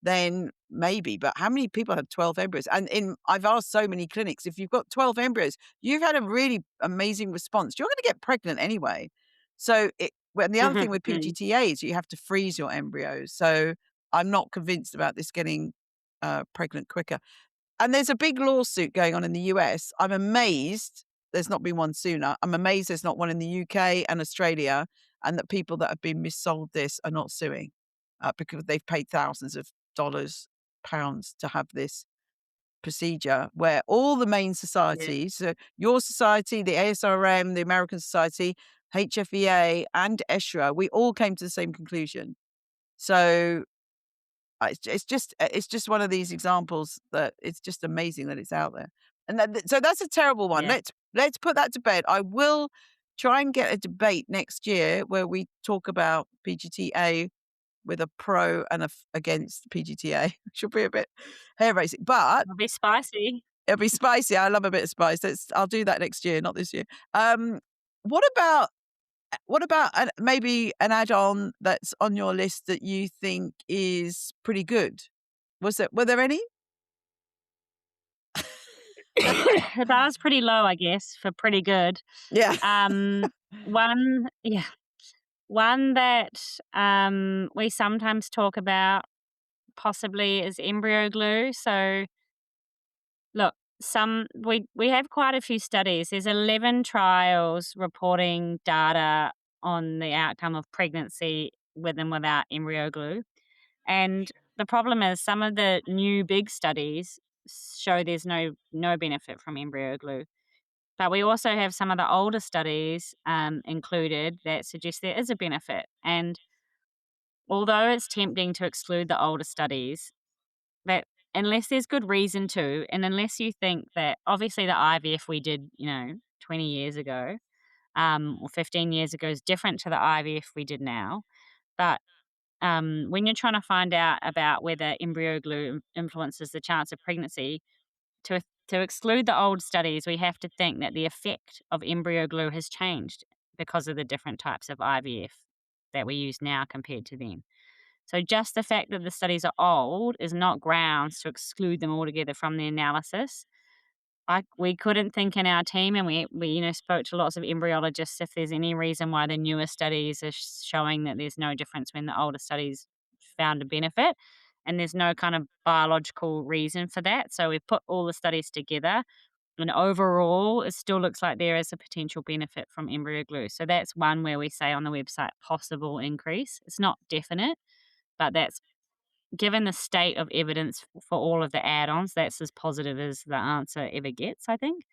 then maybe. But how many people have 12 embryos? And I've asked so many clinics, if you've got 12 embryos, you've had a really amazing response. You're going to get pregnant anyway. So the other thing with Mm. PGTA is you have to freeze your embryos. So I'm not convinced about this getting pregnant quicker. And there's a big lawsuit going on in the US. I'm amazed there's not been one sooner. I'm amazed there's not one in the UK and Australia, and that people that have been missold this are not suing because they've paid thousands of dollars, pounds to have this procedure where all the main Yeah. societies, so your society, the ASRM, the American Society, HFEA, and ESHRA, we all came to the same conclusion. So it's just one of these examples that it's just amazing that it's out there. And so that's a terrible one. Yeah. Let's put that to bed. I will try and get a debate next year where we talk about PGTA with a pro and against PGTA. Should be a bit hair raising, but It'll be spicy. it'll be spicy. I love a bit of spice. I'll do that next year, not this year. What about maybe an add-on that's on your list that you think is pretty good? Were there any? The bar's pretty low, I guess, for pretty good. Yeah. Um, one yeah, one that, we sometimes talk about possibly is embryo glue. So, look, we have quite a few studies. There's 11 trials reporting data on the outcome of pregnancy with and without embryo glue. And the problem is some of the new big studies show there's no benefit from embryo glue. But we also have some of the older studies included that suggest there is a benefit. And although it's tempting to exclude the older studies, that unless there's good reason to, and unless you think that obviously the IVF we did, 20 years ago, or 15 years ago is different to the IVF we did now. But when you're trying to find out about whether embryo glue influences the chance of pregnancy, to exclude the old studies, we have to think that the effect of embryo glue has changed because of the different types of IVF that we use now compared to then. So just the fact that the studies are old is not grounds to exclude them altogether from the analysis. We couldn't think in our team, and we spoke to lots of embryologists if there's any reason why the newer studies are showing that there's no difference when the older studies found a benefit, and there's no kind of biological reason for that. So we've put all the studies together, and overall, it still looks like there is a potential benefit from embryo glue. So that's one where we say on the website possible increase. It's not definite, but that's given the state of evidence for all of the add-ons, that's as positive as the answer ever gets, I think.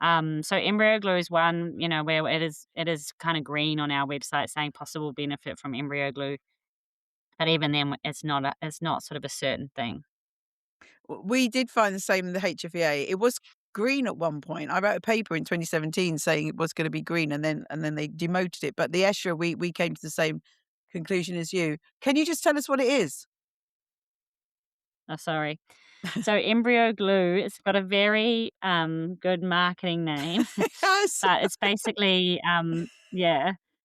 So embryo glue is one, where it is kind of green on our website saying possible benefit from embryo glue, but even then, it's not sort of a certain thing. We did find the same in the HFEA. It was green at one point. I wrote a paper in 2017 saying it was going to be green, and then they demoted it. But the ESHRA, we came to the same conclusion as you. Can you just tell us what it is? Oh, sorry. So embryo glue, it's got a very good marketing name, Yes. but it's basically an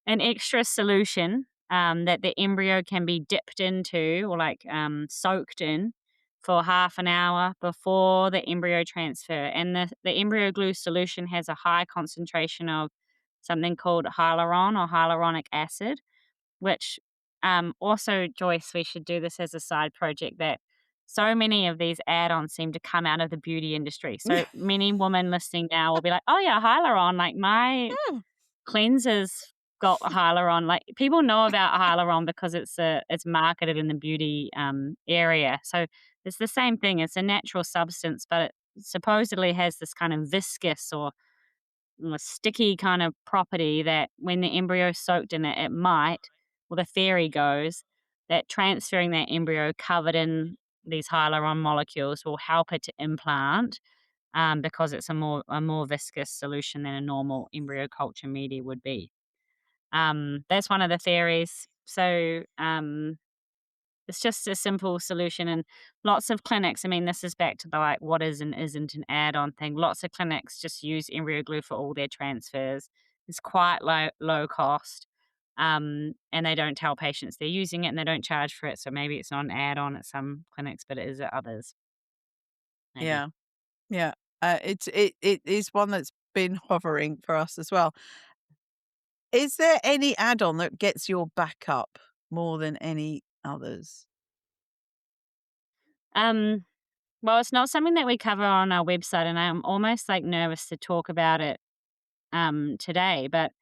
extra solution that the embryo can be dipped into or like soaked in for half an hour before the embryo transfer. And the embryo glue solution has a high concentration of something called hyaluron or hyaluronic acid, which also, Joyce, we should do this as a side project that so many of these add-ons seem to come out of the beauty industry. So many women listening now will be like, "Oh yeah, hyaluron. Like my Hmm. cleanser's got hyaluron." Like people know about hyaluron because it's marketed in the beauty area. So it's the same thing. It's a natural substance, but it supposedly has this kind of viscous or a sticky kind of property that when the embryo's soaked in it, it might, well, the theory goes that transferring that embryo covered in these hyaluron molecules will help it to implant because it's a more viscous solution than a normal embryo culture media would be. That's one of the theories. So it's just a simple solution, and lots of clinics, I mean, this is back to the, like, what is and isn't an add-on thing. Lots of clinics just use embryo glue for all their transfers. It's quite low cost, and they don't tell patients they're using it, and they don't charge for it, so maybe it's not an add-on at some clinics, but it is at others, maybe. Yeah. Yeah. It is one that's been hovering for us as well. Is there any add-on that gets your back up more than any others? Um Well, it's not something that we cover on our website, and I'm almost like nervous to talk about it today. But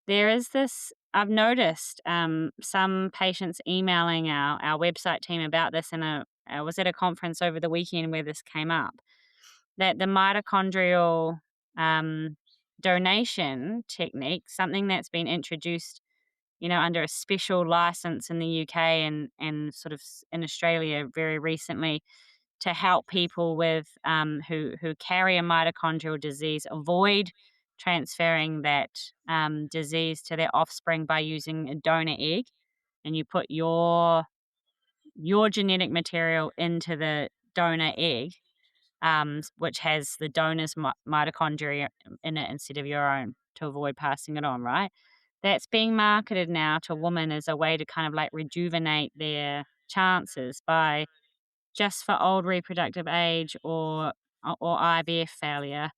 there is this. I've noticed some patients emailing our website team about this, and I was at a conference over the weekend where this came up. That the mitochondrial um, donation technique, something that's been introduced, under a special license in the UK and sort of in Australia very recently to help people with who carry a mitochondrial disease avoid transferring that disease to their offspring by using a donor egg, and you put your genetic material into the donor egg, which has the donor's mitochondria in it instead of your own to avoid passing it on, right? That's being marketed now to women as a way to kind of like rejuvenate their chances by just for old reproductive age or IVF failure,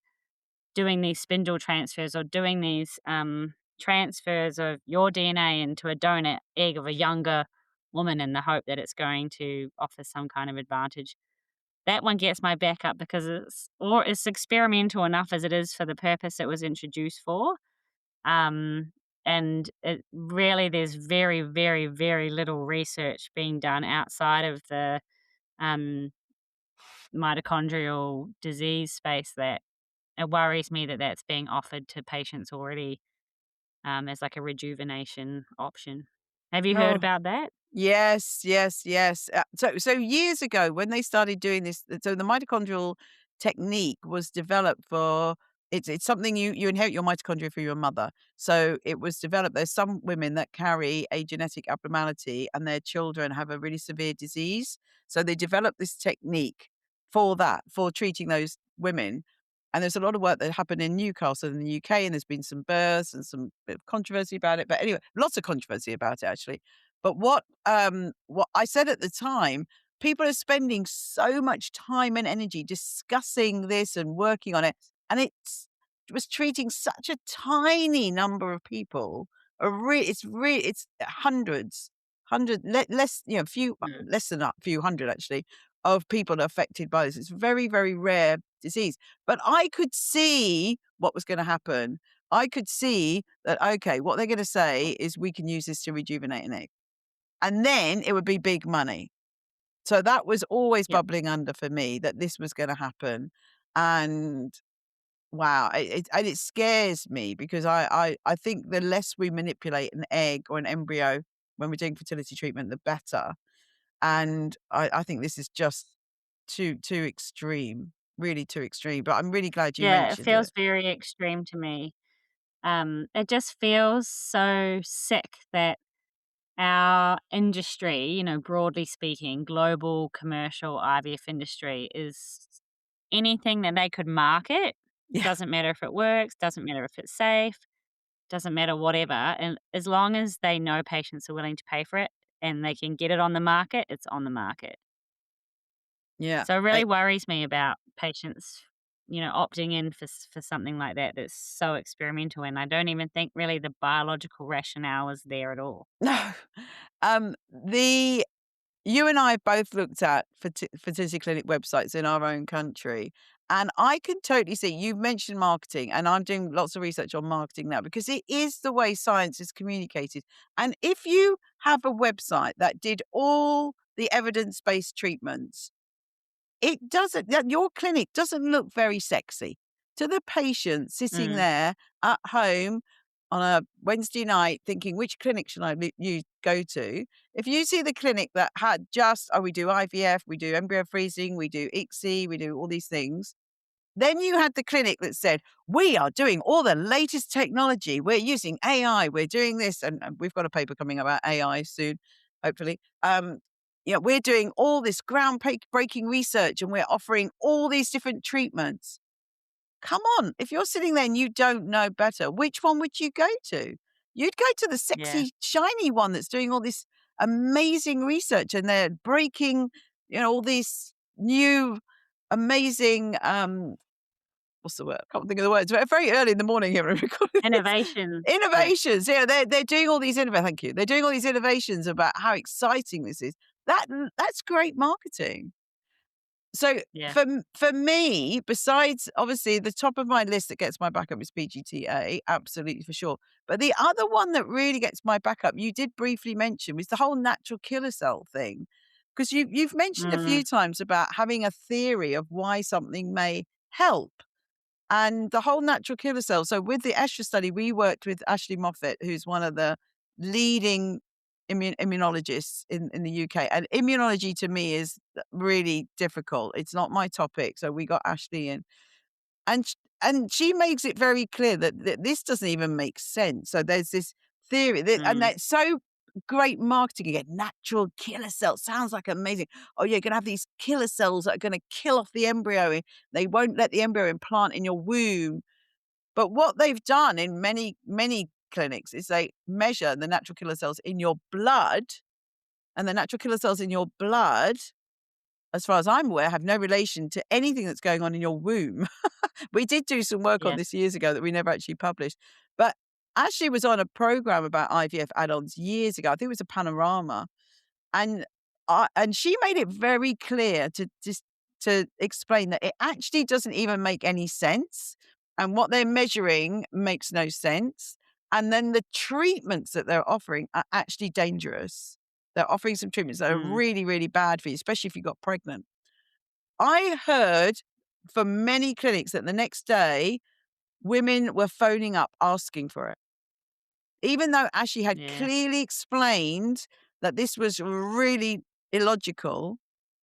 doing these spindle transfers or doing these transfers of your DNA into a donor egg of a younger woman in the hope that it's going to offer some kind of advantage. That one gets my back up because it's experimental enough as it is for the purpose it was introduced for. Um, and it really, there's very, very, very little research being done outside of the um, mitochondrial disease space that it worries me that that's being offered to patients already as like a rejuvenation option. Have you heard Oh. about that? Yes, yes, yes. So years ago, when they started doing this, so the mitochondrial technique was developed for it's something you inherit your mitochondria from your mother. So it was developed. There's some women that carry a genetic abnormality, and their children have a really severe disease. So they developed this technique for that, for treating those women. And there's a lot of work that happened in Newcastle in the UK, and there's been some births and some bit of controversy about it. But anyway, lots of controversy about it actually. But what I said at the time, people are spending so much time and energy discussing this and working on it, and it was treating such a tiny number of people. It's less, few Mm. less than a few hundred actually of people affected by this. It's very, very rare disease. But I could see what was going to happen. I could see that, okay, what they're going to say is we can use this to rejuvenate an egg. And then it would be big money. So that was always Yep. bubbling under for me that this was gonna happen. And wow, it scares me because I think the less we manipulate an egg or an embryo when we're doing fertility treatment, the better. And I think this is just too extreme, really too extreme. But I'm really glad you Yeah, it mentioned feels it. very extreme to me. It just feels so sick that our industry, broadly speaking, global commercial IVF industry is anything that they could market. Yeah, Doesn't matter if it works, doesn't matter if it's safe, doesn't matter whatever. And as long as they know patients are willing to pay for it and they can get it on the market, it's on the market. yeah. So it really worries me about patients, opting in for something like that that's so experimental. And I don't even think really the biological rationale is there at all. No. The You and I both looked at fertility clinic websites in our own country, and I can totally see you've mentioned marketing, and I'm doing lots of research on marketing now because it is the way science is communicated. And if you have a website that did all the evidence-based treatments, it doesn't that your clinic doesn't look very sexy to the patient sitting Mm. there at home on a Wednesday night thinking, "Which clinic should you go to?" If you see the clinic that had just, "Oh, we do IVF, we do embryo freezing, we do ICSI, we do all these things," then you had the clinic that said, "We are doing all the latest technology. We're using AI. We're doing this." And we've got a paper coming about AI soon, hopefully. We're doing all this breaking research and we're offering all these different treatments. Come on. If you're sitting there and you don't know better, which one would you go to? You'd go to the Yeah. sexy, shiny one that's doing all this amazing research and they're breaking, all these new amazing what's the word? I can't think of the words. But very early in the morning here when we're recording this. Innovation. Yeah. Innovations. Yeah, they're doing all these thank you. They're doing all these innovations about how exciting this is. That's great marketing. So Yeah. for me, besides obviously the top of my list that gets my backup is PGTA, absolutely for sure. But the other one that really gets my backup, you did briefly mention, was the whole natural killer cell thing. Because you've mentioned a Mm, few times about having a theory of why something may help. And the whole natural killer cell. So with the Estra study, we worked with Ashley Moffat, who's one of the leading immunologists in the UK. And immunology to me is really difficult. It's not my topic. So we got Ashley in. And and she makes it very clear that this doesn't even make sense. So there's this theory that, and mm, that's so great marketing again. Natural killer cells sounds like amazing. Oh, you're going to have these killer cells that are going to kill off the embryo. They won't let the embryo implant in your womb. But what they've done in many clinics is they measure the natural killer cells in your blood, and the natural killer cells in your blood, as far as I'm aware, have no relation to anything that's going on in your womb. We did do some work on yeah. this years ago that we never actually published. But Ashley was on a program about IVF add-ons years ago. I think it was a Panorama. And and she made it very clear to just to explain that it actually doesn't even make any sense, and what they're measuring makes no sense, and then the treatments that they're offering are actually dangerous. They're offering some treatments that are Mm, really, really bad for you, especially if you got pregnant. I heard from many clinics that the next day, women were phoning up asking for it. Even though Ashley had yeah. clearly explained that this was really illogical,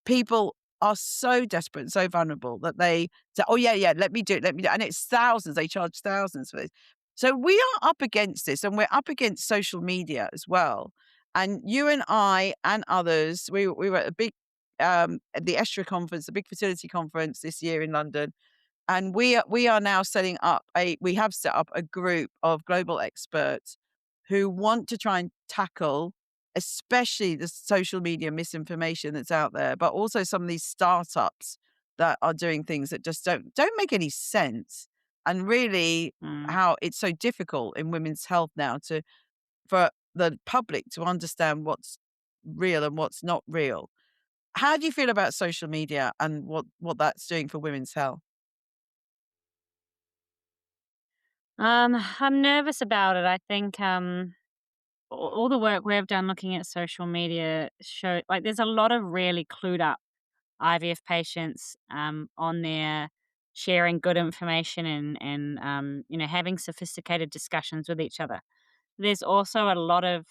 people are so desperate and so vulnerable that they say, "Oh, yeah, yeah, let me do it, let me do it." And it's thousands, they charge thousands for this. So we are up against this, and we're up against social media as well. And you and I and others, we were at a big, at the Estra conference, the big fertility conference this year in London, and we are now setting up we have set up a group of global experts who want to try and tackle especially the social media misinformation that's out there, but also some of these startups that are doing things that just don't make any sense. And really Mm. how it's so difficult in women's health now to for the public to understand what's real and what's not real. How do you feel about social media and what that's doing for women's health? I'm nervous about it. I think all the work we've done looking at social media show like there's a lot of really clued up IVF patients on there sharing good information and having sophisticated discussions with each other. There's also a lot of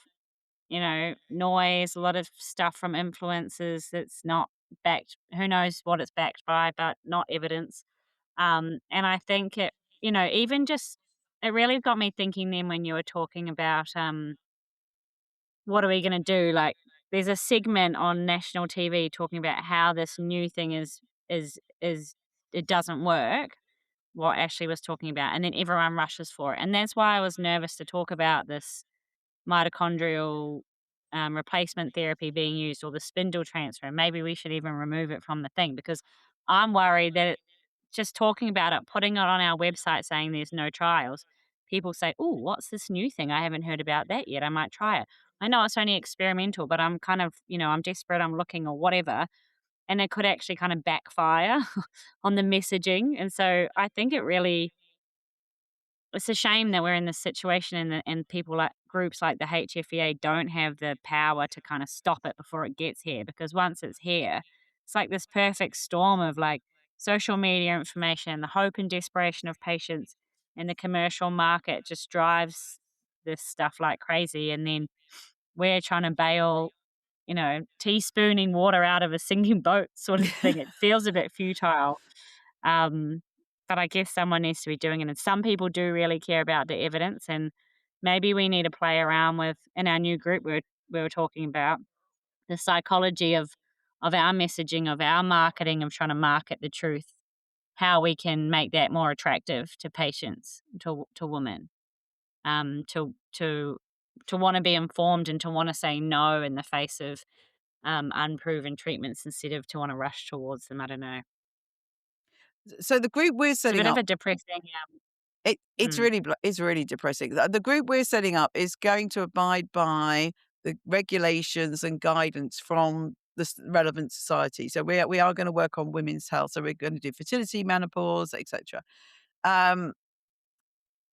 noise, a lot of stuff from influencers that's not backed. Who knows what it's backed by, but not evidence. And I think even just it really got me thinking then when you were talking about what are we going to do? Like, there's a segment on national TV talking about how this new thing is it doesn't work. What Ashley was talking about, and then everyone rushes for it, and that's why I was nervous to talk about this mitochondrial replacement therapy being used or the spindle transfer. Maybe we should even remove it from the thing because I'm worried that just talking about it, putting it on our website saying there's no trials, people say, "Oh, what's this new thing? I haven't heard about that yet. I might try it." I know it's only experimental, but I'm kind of, I'm desperate, I'm looking or whatever, and it could actually kind of backfire on the messaging. And so I think it's a shame that we're in this situation and people like groups like the HFEA don't have the power to kind of stop it before it gets here because once it's here, it's like this perfect storm of like social media information, the hope and desperation of patients and the commercial market just drives this stuff like crazy. And then we're trying to bail, teaspooning water out of a sinking boat sort of thing. It feels a bit futile. Um, but I guess someone needs to be doing it. And some people do really care about the evidence. And maybe we need to play around with in our new group we were talking about the psychology of our messaging, of our marketing, of trying to market the truth, how we can make that more attractive to patients, to women, to want to be informed and to want to say no in the face of unproven treatments instead of to want to rush towards them. I don't know. So the group we're It's a setting bit of up, a depressing. it's Mm, really it's really depressing. The group we're setting up is going to abide by the regulations and guidance from relevant society. So we are going to work on women's health. So we're going to do fertility, menopause, etc.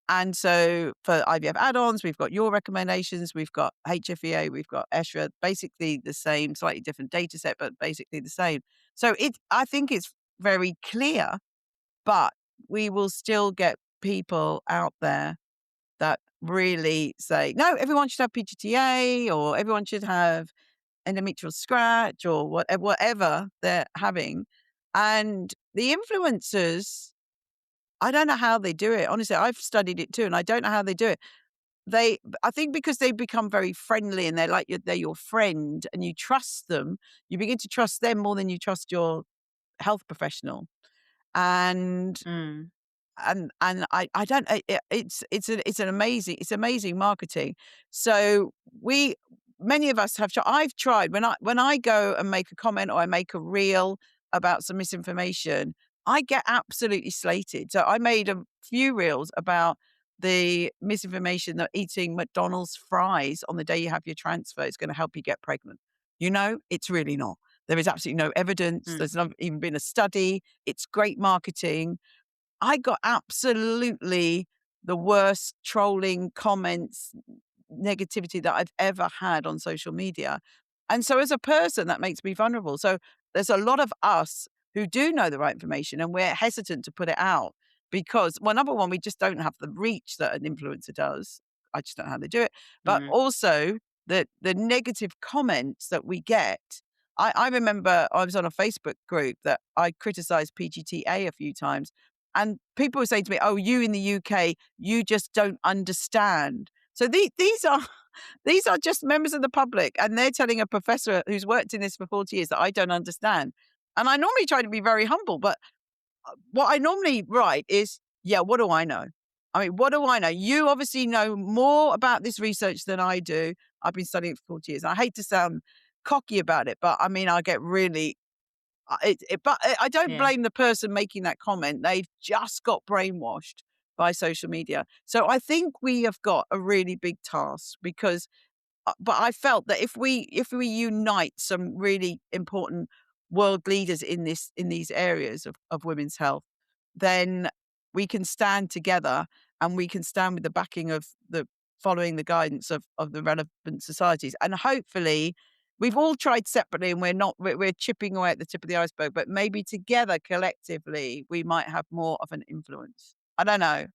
And so for IVF add-ons, we've got your recommendations, we've got HFEA, we've got ESHRA, basically the same, slightly different data set, but basically the same. So I think it's very clear, but we will still get people out there that really say, no, everyone should have PGTA, or everyone should have endometrial scratch, or whatever they're having. And the influencers, I don't know how they do it. Honestly, I've studied it too, and I don't know how they do it. I think because they've become very friendly and they're your friend and you trust them, you begin to trust them more than you trust your health professional. And Mm. I don't, it's amazing marketing. So many of us have tried. I've tried when I go and make a comment or I make a reel about some misinformation, I get absolutely slated. So I made a few reels about the misinformation that eating McDonald's fries on the day you have your transfer is going to help you get pregnant. It's really not. There is absolutely no evidence. Mm. There's not even been a study. It's great marketing. I got absolutely the worst trolling comments, negativity that I've ever had on social media. And so as a person, that makes me vulnerable. So there's a lot of us who do know the right information and we're hesitant to put it out because, well, number one, we just don't have the reach that an influencer does. I just don't know how they do it. But Mm. also the negative comments that we get. I remember I was on a Facebook group that I criticized PGTA a few times. And people were saying to me, oh, you in the UK, you just don't understand. So these are just members of the public, and they're telling a professor who's worked in this for 40 years that I don't understand. And I normally try to be very humble, but what I normally write is, yeah, what do I know? I mean, what do I know? You obviously know more about this research than I do. I've been studying it for 40 years. I hate to sound cocky about it, but I mean, I get really but I don't Yeah. blame the person making that comment. They've just got brainwashed by social media. So I think we have got a really big task because, but I felt that if we unite some really important world leaders in these areas of women's health, then we can stand together and we can stand with the backing of the following the guidance of the relevant societies. And hopefully we've all tried separately and we're chipping away at the tip of the iceberg, but maybe together collectively we might have more of an influence. I don't know.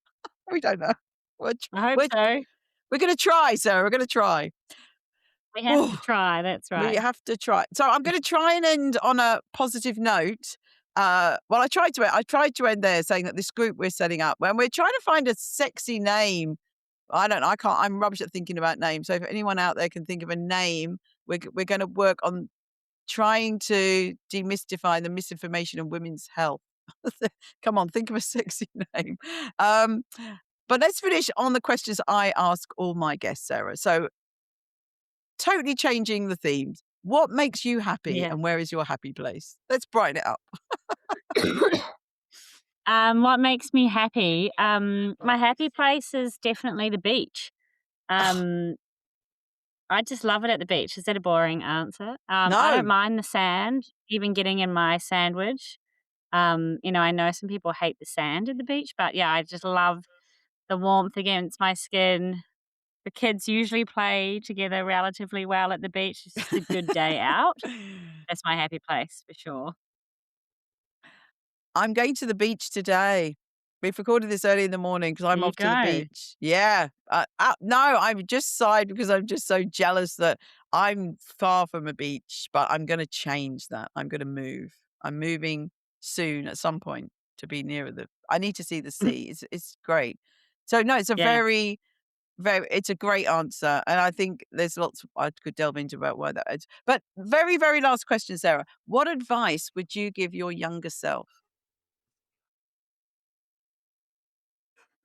We don't know. We're, tr- I hope we're, so. we're going to try, Sarah. We're going to try. We have to Oh, try. That's we right. have to try. So I'm going to try and end on a positive note. Well, I tried to end there saying that this group we're setting up, when we're trying to find a sexy name. I don't know. I can't. I'm rubbish at thinking about names. So if anyone out there can think of a name, we're going to work on trying to demystify the misinformation of women's health. Come on, think of a sexy name. But let's finish on the questions I ask all my guests, Sarah. So totally changing the themes. What makes you happy Yeah. and where is your happy place? Let's brighten it up. What makes me happy? My happy place is definitely the beach. Um, I just love it at the beach. Is that a boring answer? I don't No. mind the sand, even getting in my sandwich. I know some people hate the sand at the beach, but yeah, I just love the warmth against my skin. The kids usually play together relatively well at the beach. It's just a good day out. That's my happy place for sure. I'm going to the beach today. We've recorded this early in the morning because There I'm you off to the go. beach. Yeah. No, I'm just sighed because I'm just so jealous that I'm far from a beach, but I'm going to change that. I'm going to move. I'm moving soon at some point to be nearer I need to see the sea. It's great. So no, it's a Yeah. it's a great answer. And I think there's lots I could delve into about why that is. But very, very last question, Sarah. What advice would you give your younger self?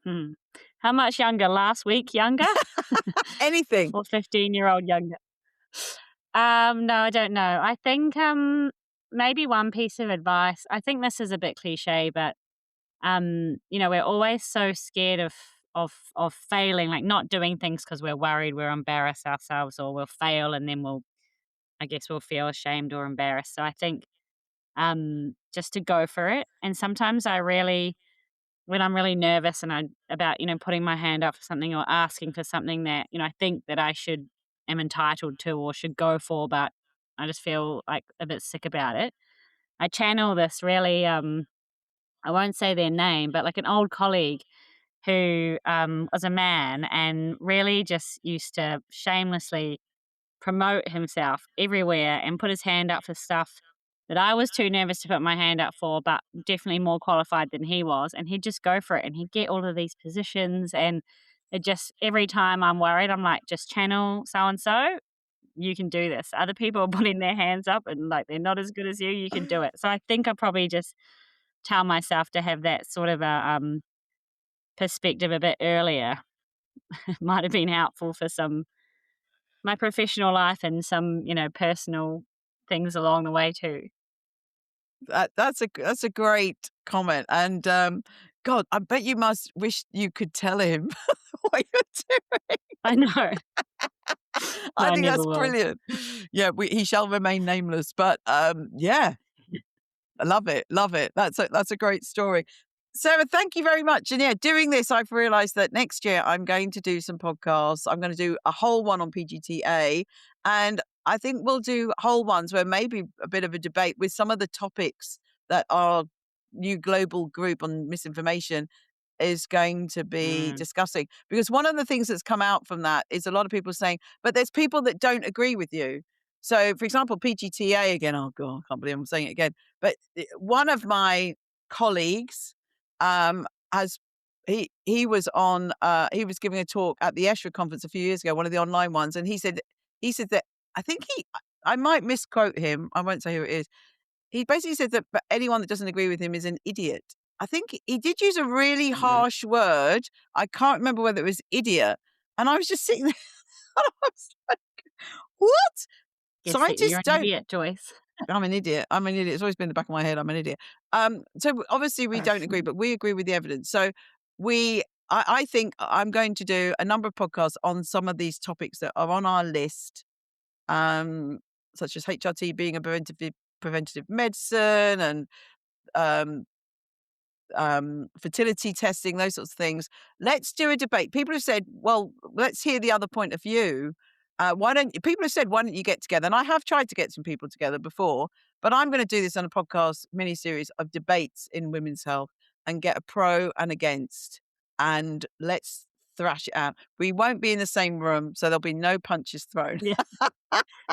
Hmm. How much younger? Last week younger? Anything. Or 15-year-old younger? No, I don't know. I think, maybe one piece of advice, I think this is a bit cliche, but, we're always so scared of failing, like not doing things because 'cause we're worried, we're embarrassed ourselves, or we'll fail and then we'll I guess, will feel ashamed or embarrassed. So I think just to go for it. And sometimes I really, when I'm really nervous and I about putting my hand up for something or asking for something that I think that I should am entitled to or should go for, but I just feel like a bit sick about it. I channel this really. I won't say their name, but like an old colleague who was a man and really just used to shamelessly promote himself everywhere and put his hand up for stuff that I was too nervous to put my hand up for, but definitely more qualified than he was. And he'd just go for it and he'd get all of these positions. And it just, every time I'm worried, I'm like, just channel so and so. You can do this. Other people are putting their hands up and like they're not as good as you. You can do it. So I think I probably just tell myself to have that sort of a perspective a bit earlier. Might have been helpful for some my professional life and some, personal things along the way too. That's a great comment, and, God, I bet you must wish you could tell him what you're doing. I know, but I I think never that's will. brilliant. Yeah, he shall remain nameless, but, yeah, I love it, love it. That's a great story. Sarah, thank you very much. And yeah, doing this, I've realized that next year I'm going to do some podcasts. I'm going to do a whole one on PGTA. And I think we'll do whole ones where maybe a bit of a debate with some of the topics that our new global group on misinformation is going to be Mm, discussing. Because one of the things that's come out from that is a lot of people saying, but there's people that don't agree with you. So, for example, PGTA again, oh God, I can't believe I'm saying it again. But one of my colleagues has he was on he was giving a talk at the ESHRA conference a few years ago, one of the online ones, and he said that I think I might misquote him, I won't say who it is. He basically said that but anyone that doesn't agree with him is an idiot. I think he did use a really mm. harsh word. I can't remember whether it was idiot. And I was just sitting there and I was like, "What? Guess that you're Scientists an don't." idiot, Joyce. I'm an idiot. I'm an idiot. It's always been in the back of my head. I'm an idiot. So obviously we don't agree, but we agree with the evidence. So I think I'm going to do a number of podcasts on some of these topics that are on our list, um, such as HRT being a preventative medicine and um, fertility testing, those sorts of things. Let's do a debate. People have said, well, let's hear the other point of view. People have said, why don't you get together? And I have tried to get some people together before, but I'm going to do this on a podcast mini series of debates in women's health and get a pro and against. And let's thrash it out. We won't be in the same room, so there'll be no punches thrown. Yeah,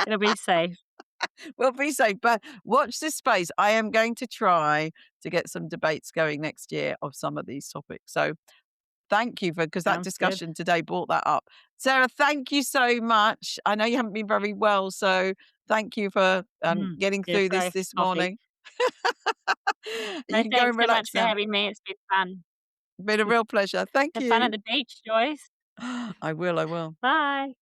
it'll be safe. We'll be safe, but watch this space. I am going to try to get some debates going next year of some of these topics. So thank you because that Sounds good. discussion today brought that up. Sarah, thank you so much. I know you haven't been very well, so thank you for getting Yeah, through sorry this for this coffee. morning. You No, can go thanks and so much relax for now. having me. It's been fun. Been a real pleasure. Thank Have fun at you. the beach, Joyce. I will. Bye.